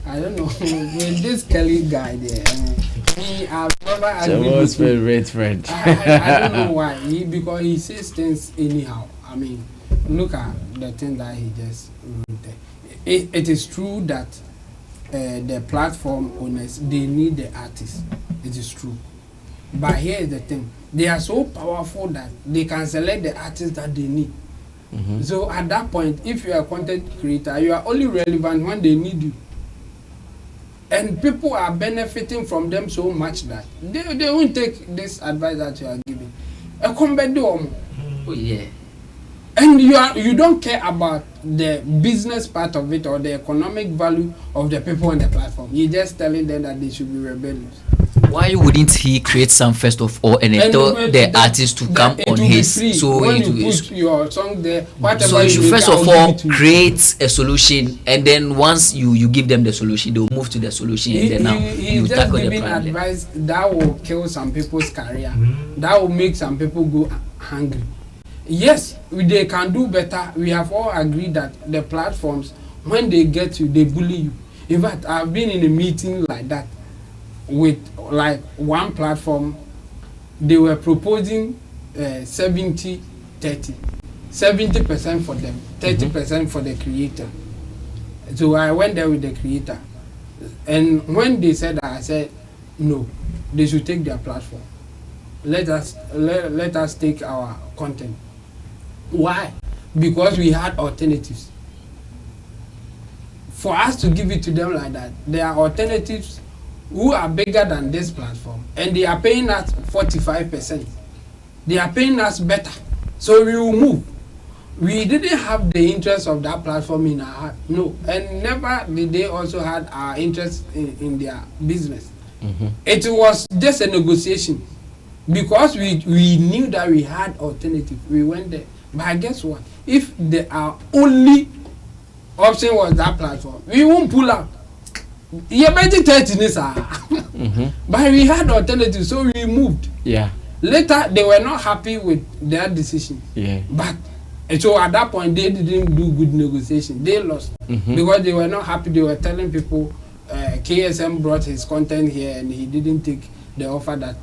I don't know with this Kelly guy there. Me, I've never agreed Your most with him. favorite friend. I don't know why. Because he says things anyhow. I mean, look at the thing that he just wrote there. It is true that the platform owners, they need the artists. It is true. But here is the thing. They are so powerful that they can select the artists that they need. Mm-hmm. So at that point, if you are a content creator, you are only relevant when they need you. And people are benefiting from them so much that they won't take this advice that you are giving. Oh yeah. And you don't care about the business part of it or the economic value of the people on the platform. You're just telling them that they should be rebellious. Why wouldn't he create some first of all and then tell the artist to come on his so when it you is put your song there, whatever so you should make, first I'll of give all it to you. create a solution, and then once you give them the solution, they'll move to the solution, and then now He's you just tackle the giving problem. advice that will kill some people's career. That will make some people go hungry. Yes, they can do better. We have all agreed that the platforms, when they get you, they bully you. In fact, I've been in a meeting like that with like one platform. They were proposing 70-30. 70% for them, 30% for the creator. So I went there with the creator. And when they said that, I said, no, they should take their platform. Let us take our content. Why? Because we had alternatives. For us to give it to them like that, there are alternatives who are bigger than this platform, and they are paying us 45%. They are paying us better, so we will move. We didn't have the interest of that platform in our heart, no, and never did they also had our interest in their business. It was just a negotiation, because we knew that we had alternative. We went there, but guess what? If our only option was that platform, we won't pull out. Yeah, but we had alternatives, so we moved. Yeah. Later, they were not happy with their decision. Yeah. But so at that point, they didn't do good negotiation. They lost because they were not happy. They were telling people KSM brought his content here and he didn't take the offer that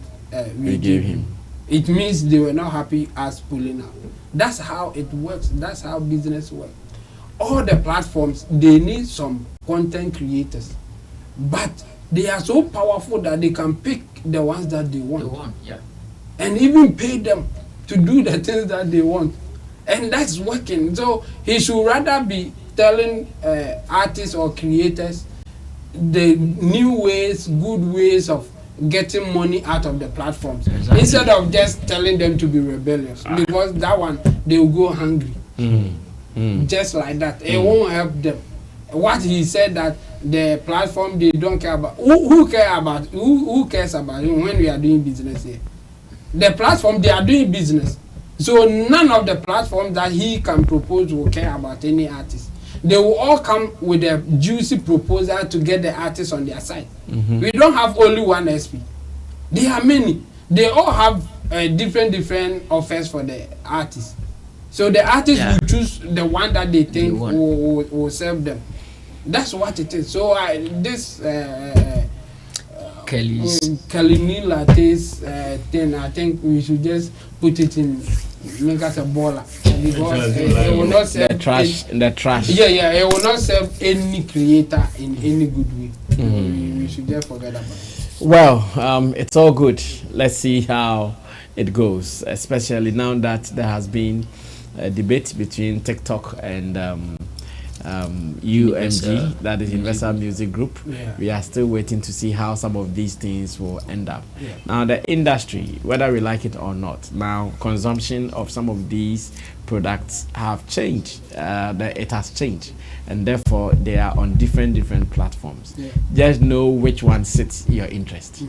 we gave him. It means they were not happy as pulling out. That's how it works. That's how business works. All the platforms, they need some content creators, but they are so powerful that they can pick the ones that they want. Yeah. And even pay them to do the things that they want, and that's working. So he should rather be telling artists or creators the new ways, good ways of getting money out of the platforms, instead of just telling them to be rebellious, because that one they will go hungry. Just like that, it won't help them. What he said, that the platform, they don't care about. Who cares about him when we are doing business here? The platform, they are doing business, so none of the platforms that he can propose will care about any artist. They will all come with a juicy proposal to get the artist on their side. We don't have only one SP. There are many. They all have different offers for the artist. So the artist will choose the one that they think will serve them. That's what it is. So this Kelly Latte's thing, I think we should just put it in, make us a baller, because it will not serve the trash. Yeah, it will not serve any creator in any good way. We should just forget about it. Well, it's all good. Let's see how it goes, especially now that there has been a debate between TikTok and UMG, that is Universal Music Group. We are still waiting to see how some of these things will end up. Now the industry, whether we like it or not, now consumption of some of these products have changed. It has changed, and therefore they are on different platforms. Just know which one suits your interest.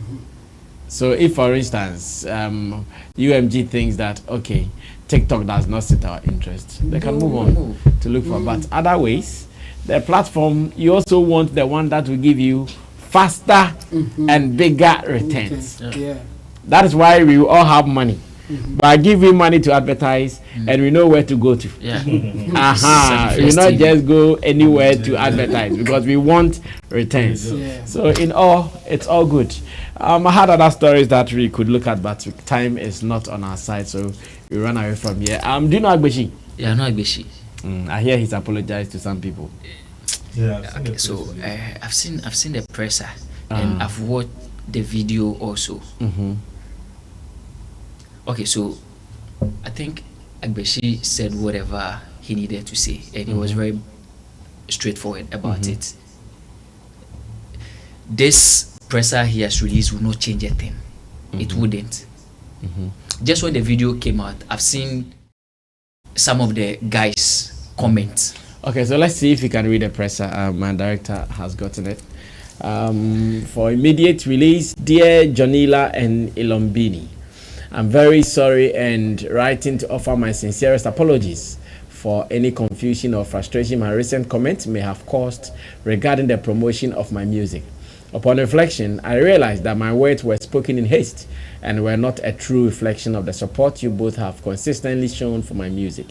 So if, for instance, UMG thinks that, okay, TikTok does not suit our interest, they can move on to look for. But other ways, the platform, you also want the one that will give you faster and bigger returns. That is why we all have money. But give him money to advertise, and we know where to go to. Yeah. We not just go anywhere to advertise because we want returns. Yeah. So in all, it's all good. I had other stories that we could look at, but time is not on our side, so we run away from here. Do you know Agbeshi? Yeah, no Agbeshi. I hear he's apologized to some people. Yeah. Okay, so I've seen the presser and I've watched the video also. Okay, so I think Agbeshi said whatever he needed to say, and he was very straightforward about it. This presser he has released will not change a thing. It wouldn't. Just when the video came out, I've seen some of the guys comment. Okay, so let's see if you can read the presser. My director has gotten it. For immediate release, dear Jonila and Ilombini, I'm very sorry and writing to offer my sincerest apologies for any confusion or frustration my recent comment may have caused regarding the promotion of my music. Upon reflection, I realized that my words were spoken in haste and were not a true reflection of the support you both have consistently shown for my music.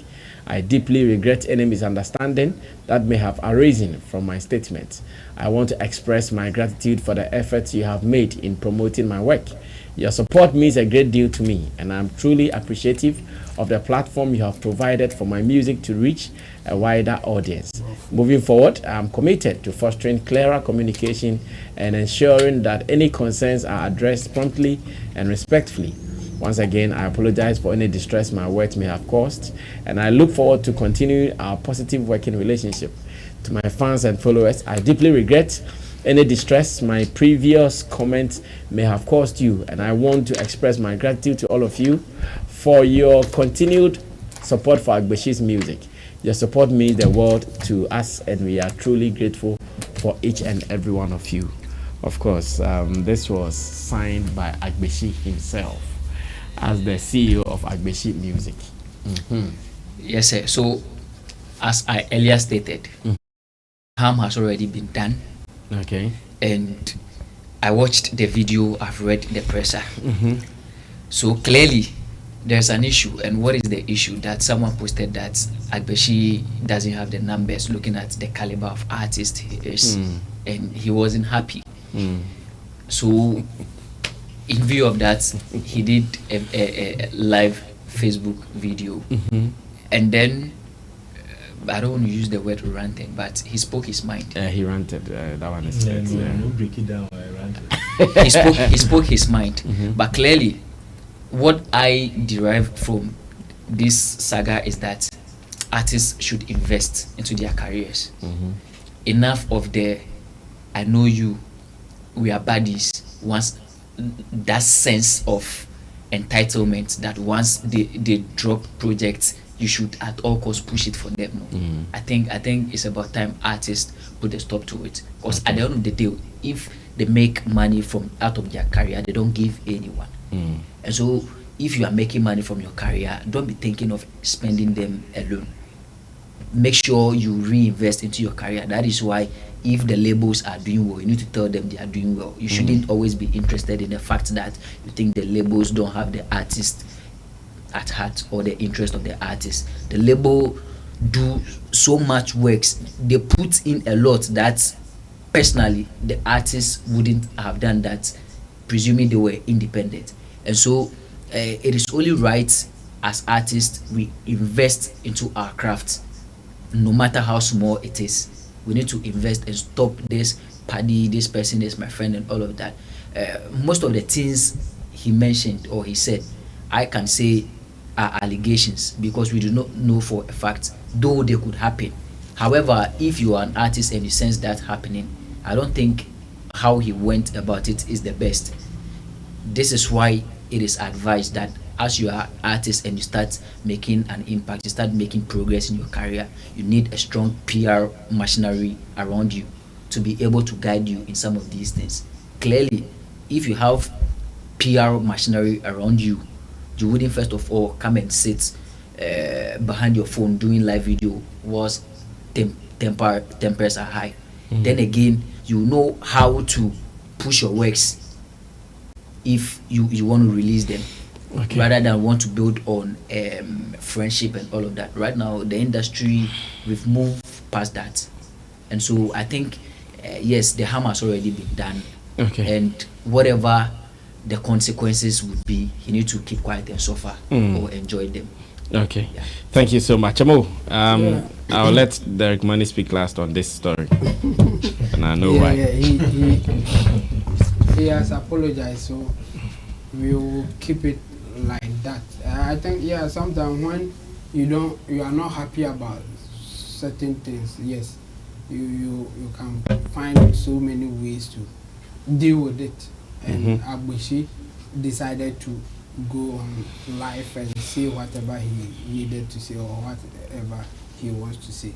I deeply regret any misunderstanding that may have arisen from my statements. I want to express my gratitude for the efforts you have made in promoting my work. Your support means a great deal to me, and I'm truly appreciative of the platform you have provided for my music to reach a wider audience. Moving forward, I'm committed to fostering clearer communication and ensuring that any concerns are addressed promptly and respectfully. Once again, I apologize for any distress my words may have caused, and I look forward to continuing our positive working relationship. To my fans and followers, I deeply regret any distress my previous comments may have caused you, and I want to express my gratitude to all of you for your continued support for Agbeshi's music. Your support means the world to us, and we are truly grateful for each and every one of you. Of course, this was signed by Agbeshi himself as the CEO of Agbeshi Music. Yes, sir. So, as I earlier stated, harm has already been done. Okay. And I watched the video, I've read the presser. So clearly there's an issue. And what is the issue? That someone posted that Agbeshi doesn't have the numbers looking at the caliber of artist he is, and he wasn't happy. So in view of that, he did a live Facebook video, and then I don't want to use the word ranting, but he spoke his mind. He ranted. That one is No, break it down. I ranted. He spoke his mind. But clearly, what I derive from this saga is that artists should invest into their careers. Enough of the I know you, we are buddies. Once that sense of entitlement that once they drop projects, you should at all costs push it for them. I think it's about time artists put a stop to it, because at the end of the day, if they make money from out of their career, they don't give anyone. And so if you are making money from your career, don't be thinking of spending them alone. Make sure you reinvest into your career. That is why if the labels are doing well, you need to tell them they are doing well. You shouldn't always be interested in the fact that you think the labels don't have the artist at heart or the interest of the artist. The label do so much works, they put in a lot that personally the artists wouldn't have done that, presuming they were independent. And so it is only right as artists we invest into our craft, no matter how small it is. We need to invest and stop this paddy, this person is my friend and all of that. Most of the things he mentioned or he said, I can say are allegations, because we do not know for a fact, though they could happen. However, if you are an artist and you sense that happening, I don't think how he went about it is the best. This is why it is advised that as you are an artist and you start making an impact, you start making progress in your career, you need a strong PR machinery around you to be able to guide you in some of these things. Clearly, if you have PR machinery around you, you wouldn't first of all come and sit behind your phone doing live video whilst tempers are high. Then again, you know how to push your works if you want to release them. rather than want to build on friendship and all of that. Right now, the industry, we've moved past that, and so I think yes, the harm has already been done. And whatever the consequences would be, he needs to keep quiet and suffer or enjoy them. Okay. Yeah. Thank you so much. Amo, I'll let Derek Money speak last on this story. And I know why. He has apologized, so we will keep it like that. I think sometimes when you are not happy about certain things, yes, you can find so many ways to deal with it. And Agbeshi decided to go on live and say whatever he needed to say or whatever he wants to say.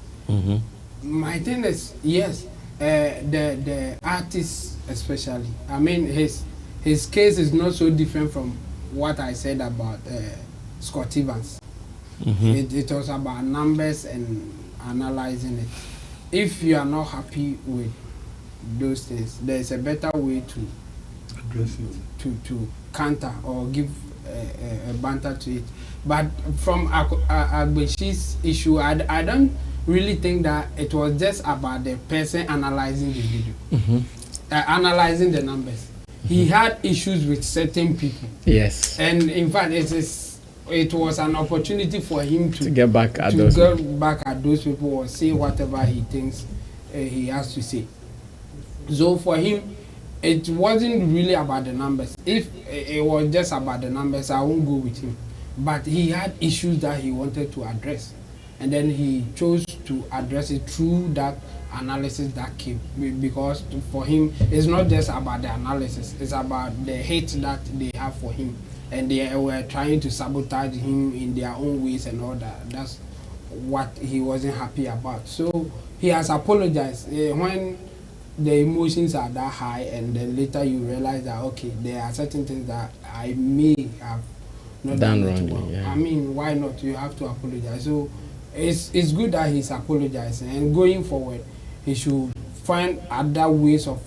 My thing is, yes, the artist especially, I mean, his case is not so different from what I said about Scott Evans. It was about numbers and analyzing it. If you are not happy with those things, there is a better way to address it, to counter or give a banter to it. But from Agbeshi's issue, I don't really think that it was just about the person analyzing the video, analyzing the numbers. He had issues with certain people. Yes. And in fact, it was an opportunity for him to get back at those people or say whatever he thinks he has to say. So for him, it wasn't really about the numbers. If it was just about the numbers, I won't go with him. But he had issues that he wanted to address. And then he chose to address it through that analysis that came. Because for him, it's not just about the analysis. It's about the hate that they have for him. And they were trying to sabotage him in their own ways and all that. That's what he wasn't happy about. So he has apologized. When the emotions are that high and then later you realize that, okay, there are certain things that I may have not done wrongly. Yeah. I mean, why not? You have to apologize. So it's good that he's apologizing, and going forward, he should find other ways of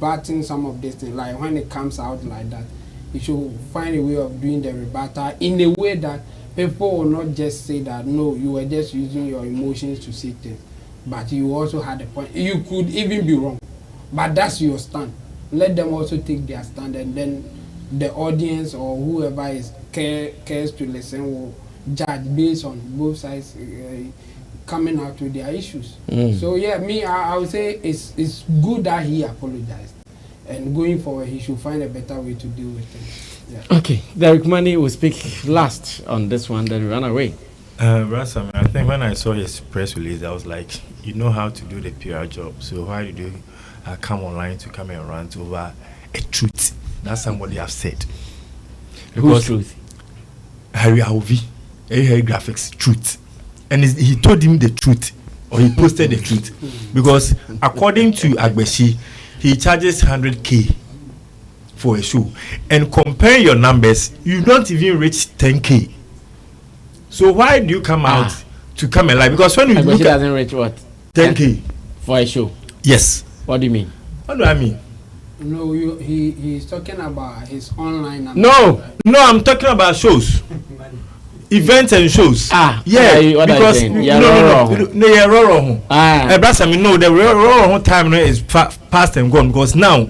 battling some of these things. Like when it comes out like that, he should find a way of doing the rebuttal in a way that people will not just say that, no, you were just using your emotions to say things. But you also had a point. You could even be wrong, but that's your stand. Let them also take their stand, and then the audience or whoever cares to listen will judge based on both sides coming out with their issues. So yeah, I would say it's good that he apologized, and going forward he should find a better way to deal with it. Yeah. Okay, Derek Money will speak last on this one, then run away. Rasam, I think when I saw his press release, I was like, you know how to do the PR job, so why did you come online to come and rant over a truth that somebody has said? Whose truth? Harry Ayew, Harry Graphics truth, and he told him the truth, or he posted the truth, because according to Agbeshi, he charges 100K for a show, and compare your numbers, you don't even reach 10K. So why do you come out to come and lie? Because when you look at, doesn't reach what? 10K for a show. Yes. What do you mean? What do I mean? No, he's talking about his online. No, I'm talking about shows, events and shows. Yeah, because no, you're wrong. No, the wrong time is past and gone, because now.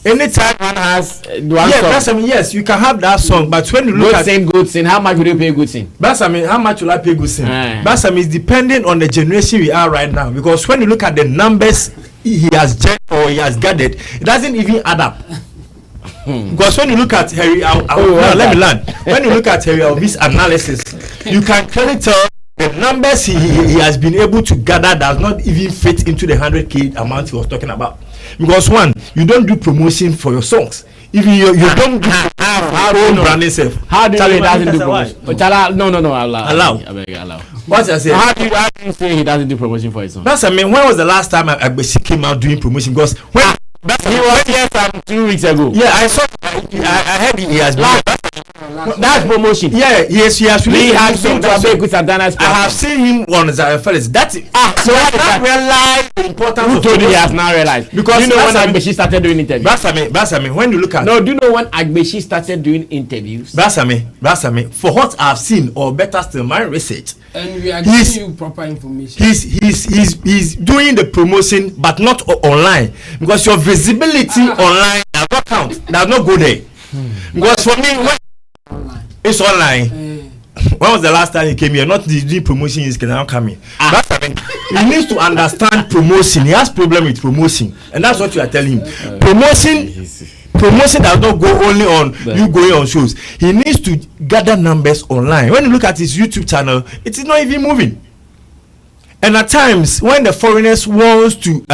Anytime one has yes, you can have that song, but when you look at good sin, how much would you pay good sin? How much will I pay good sin? Is depending on the generation we are right now, because when you look at the numbers he has gathered, it doesn't even add up. Because when you look at Harry, let me land. When you look at Harry Alvis analysis, you can clearly tell the numbers he has been able to gather does not even fit into the 100K amount he was talking about. Because one, you don't do promotion for your songs. Even you don't do branding self. How do you doesn't do promotion? No, allow. What I say? How do you say he doesn't do promotion for his song? That's when was the last time Agbeshi came out doing promotion? Because when he was here some 2 weeks ago. Yeah, I saw I heard he has been. That's promotion. Yeah, yes, he has. He has been to Abeku Santana's. I have seen him on Zara Felix. That's it. So I have realized the importance. Who of told you he has now realized? Because do you know when Agbeshi started doing interviews? Basami, when you look at no, do you know when Agbeshi started doing interviews? Basami, for what I've seen, or better still, my research. And we are giving you proper information. He's doing the promotion, but not online, because your visibility online does not count. Does not go there. Because for me, it's online. When was the last time he came here? Not the promotion is now coming. That's I mean, he needs to understand promotion. He has problem with promotion, and that's what you are telling him. Promotion does not go only on you going on shows. He needs to gather numbers online. When you look at his YouTube channel, it is not even moving. And at times, when the foreigners wants to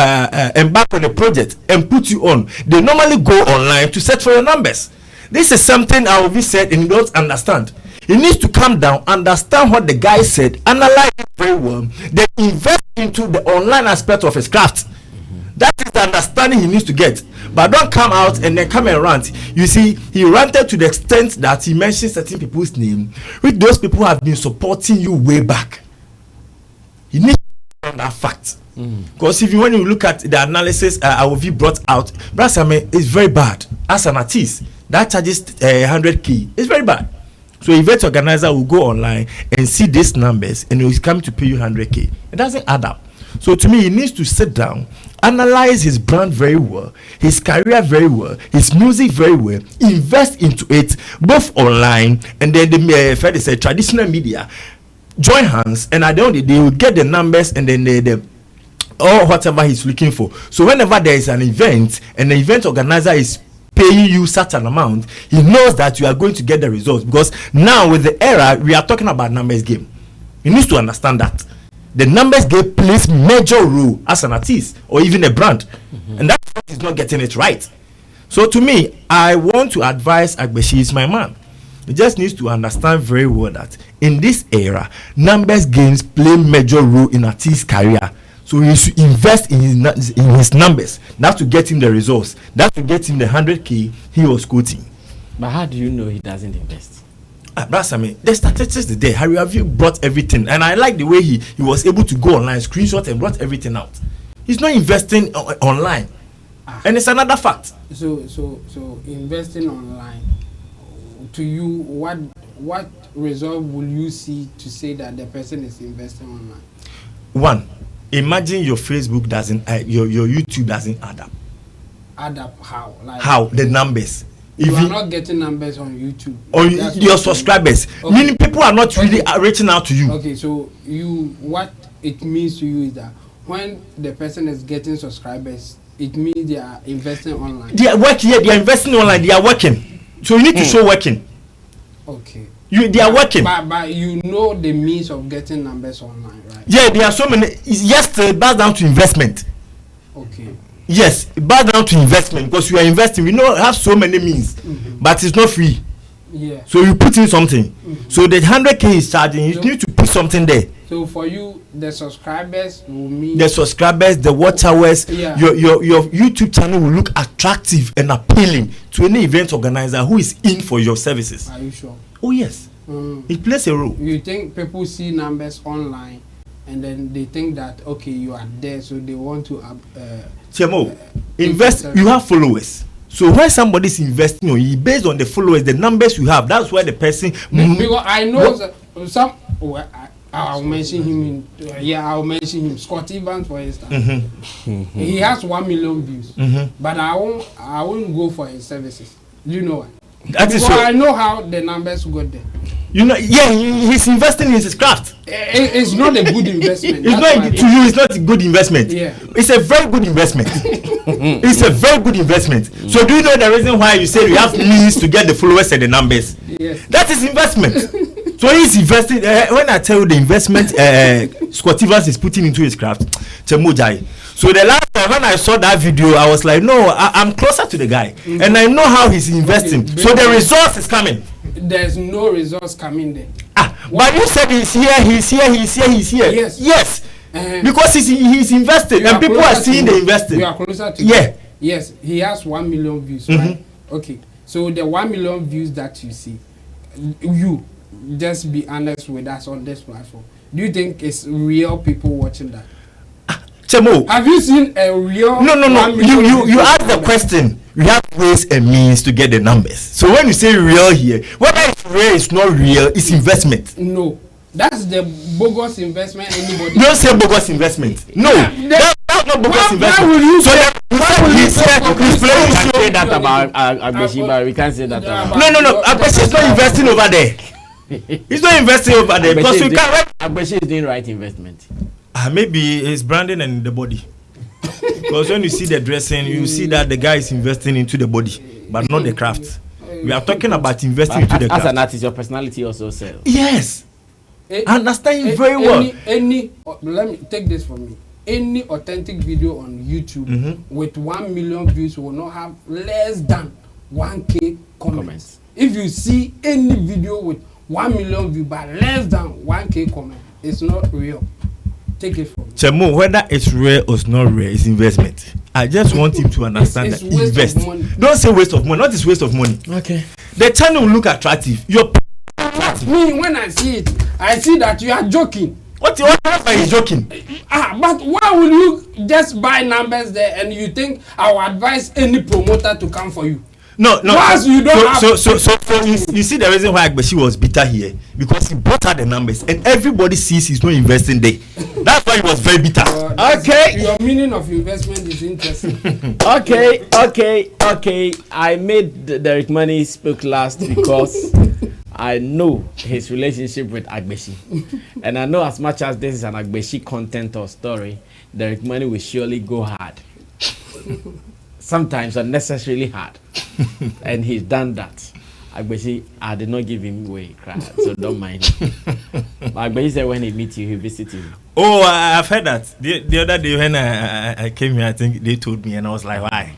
embark on a project and put you on, they normally go online to search for your numbers. This is something I will be said and he don't understand. He needs to calm down, understand what the guy said, analyze it very well, then invest into the online aspect of his craft. That is the understanding he needs to get. But don't come out and then come and rant. You see, he ranted to the extent that he mentioned certain people's name, which those people have been supporting you way back. You need to understand that fact. Because if you, when you look at the analysis Ayew brought out, Brasame is very bad as an artist. That charges 100k. It's very bad. So event organizer will go online and see these numbers and he will come to pay you 100k. It doesn't add up. So to me, he needs to sit down, analyze his brand very well, his career very well, his music very well, invest into it both online and then the traditional media join hands, and at the end of the day, they will get the numbers and then the or whatever he's looking for. So whenever there is an event and the event organizer is paying you such an amount, he knows that you are going to get the results, because now with the era we are talking about numbers game. He needs to understand that the numbers game plays major role as an artist or even a brand, and that's why he's not getting it right. So to me, I want to advise Agbeshi, is my man. He just needs to understand very well that in this era, numbers games play major role in artist's career. So he should invest in his numbers. That's to get him the results. That's to get him the 100k he was quoting. But how do you know he doesn't invest? That's I mean, the statistics there. Ayew brought everything, and I like the way he was able to go online, screenshot, and brought everything out. He's not investing online, and it's another fact. So investing online, to you, what result will you see to say that the person is investing online? One, imagine your Facebook doesn't, your YouTube doesn't add up. Add up how? Like how the numbers? You are not getting numbers on YouTube. Or your subscribers. Okay. Meaning people are not really reaching out to you. Okay, so what it means to you is that when the person is getting subscribers, it means they are investing online. They are working. Yeah, they are investing online. They are working. So you need to show working. Okay. They are working. But you know the means of getting numbers online, right? Yeah, there are so many. Yes, it boils down to investment. Okay. Yes, it boils down to investment, because you are investing. We know have so many means, but it's not free. Yeah. So you put in something. So the 100k is charging. You need to put something there. So for you, the subscribers will mean the subscribers, the watch hours. Yeah. Your YouTube channel will look attractive and appealing to any event organizer who is in for your services. Are you sure? Oh yes. It plays a role. You think people see numbers online and then they think that okay, you are there, so they want to Chemo, invest. You have followers. So when somebody is investing on you, based on the followers, the numbers you have, that's where the person. Because I know some. I'll mention him. I'll mention him. Scott Evans, for instance. He has 1 million views, but I won't go for his services. Do you know why? That is so. I know how the numbers got there. You know, yeah, he's investing in his craft. It's not a good investment. It's not to you. It's not a good investment. Yeah. It's a very good investment. It's a very good investment. So do you know the reason why you say you have means to get the followers and the numbers? Yes. That is investment. So he's investing. When I tell you the investment Scott Evans is putting into his craft, Chemujai. So the last time when I saw that video, I was like, no, I'm closer to the guy, and I know how he's investing. Okay, so the results is coming. There's no results coming there. But you said he's here. Yes. Yes. Because he's invested, and people are seeing the investing. You are closer to. Yeah. Yes, he has 1 million views, right? Okay. So the 1 million views that you see, you just be honest with us on this platform. Do you think it's real people watching that? Chemo. Have you seen a real? No. 1 million You asked the question. We have ways and means to get the numbers. So when you say real here, whether it's real, it's not real, it's investment. No, that's the bogus investment. Anybody? Don't say bogus investment. No, that's not bogus investment. Why will you so say? Why will you he's say? We can say that about Agbeshi, but we can't say that about. No. Agbeshi is not investing over there. He's not investing over there because you can't. Agbeshi is doing right investment. Maybe it's branding and the body. Because when you see the dressing, you see that the guy is investing into the body, but not the craft. We are talking about investing into the craft. As an artist, your personality also sells. Yes. I understand you very well. Let me take this from me. Any authentic video on YouTube with 1 million views will not have less than 1K comments. If you see any video with 1 million views but less than 1K comment, it's not real. Take it from me. Chemo, whether it's real or it's not real, it's investment. I just want him to understand it's that waste invest. of money. Don't say waste of money. Not is waste of money. Okay. The channel will look attractive. Your Me, when I see it, I see that you are joking. what are you joking? But why will you just buy numbers there and you think I will advise any promoter to come for you? No. Once you don't have. So you see the reason why Agbeshi was bitter here because he brought out the numbers and everybody sees he's not investing there. That's why he was very bitter. Okay. Your meaning of investment is interesting. Okay. I made Derek Money speak last because I know his relationship with Agbeshi. And I know as much as this is an Agbeshi content or story, Derek Money will surely go hard. Sometimes unnecessarily hard. And he's done that. Agbeshi, I did not give him away, so don't mind him. Agbeshi said when he meets you, he'll visit you. Oh, I've heard that. The other day when I came here, I think they told me and I was like, why?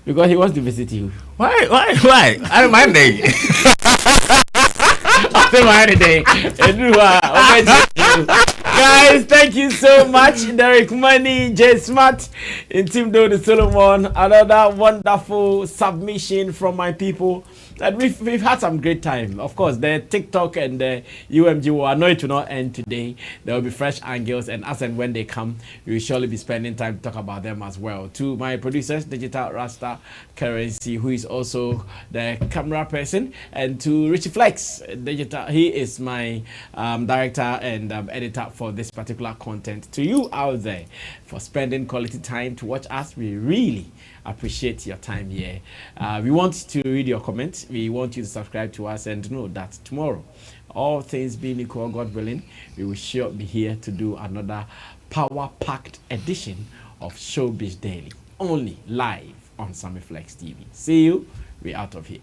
Because he wants to visit you. Why? I don't mind they. Guys, thank you so much. Derek Money, J Smart, and Team Dode Solomon. Another wonderful submission from my people. That we've had some great time. Of course, the TikTok and the UMG will annoy to not end today. There will be fresh angles, and as and when they come, we will surely be spending time to talk about them as well. To my producers, Digital Rasta Currency, who is also the camera person, and to Richie Flex Digital, he is my director and editor for this particular content. To you out there for spending quality time to watch us, we really appreciate your time here. We want to read your comments. We want you to subscribe to us and know that tomorrow, all things being equal, God willing, we will sure be here to do another power-packed edition of Showbiz Daily, only live on Sammy Flex TV. See you. We're out of here.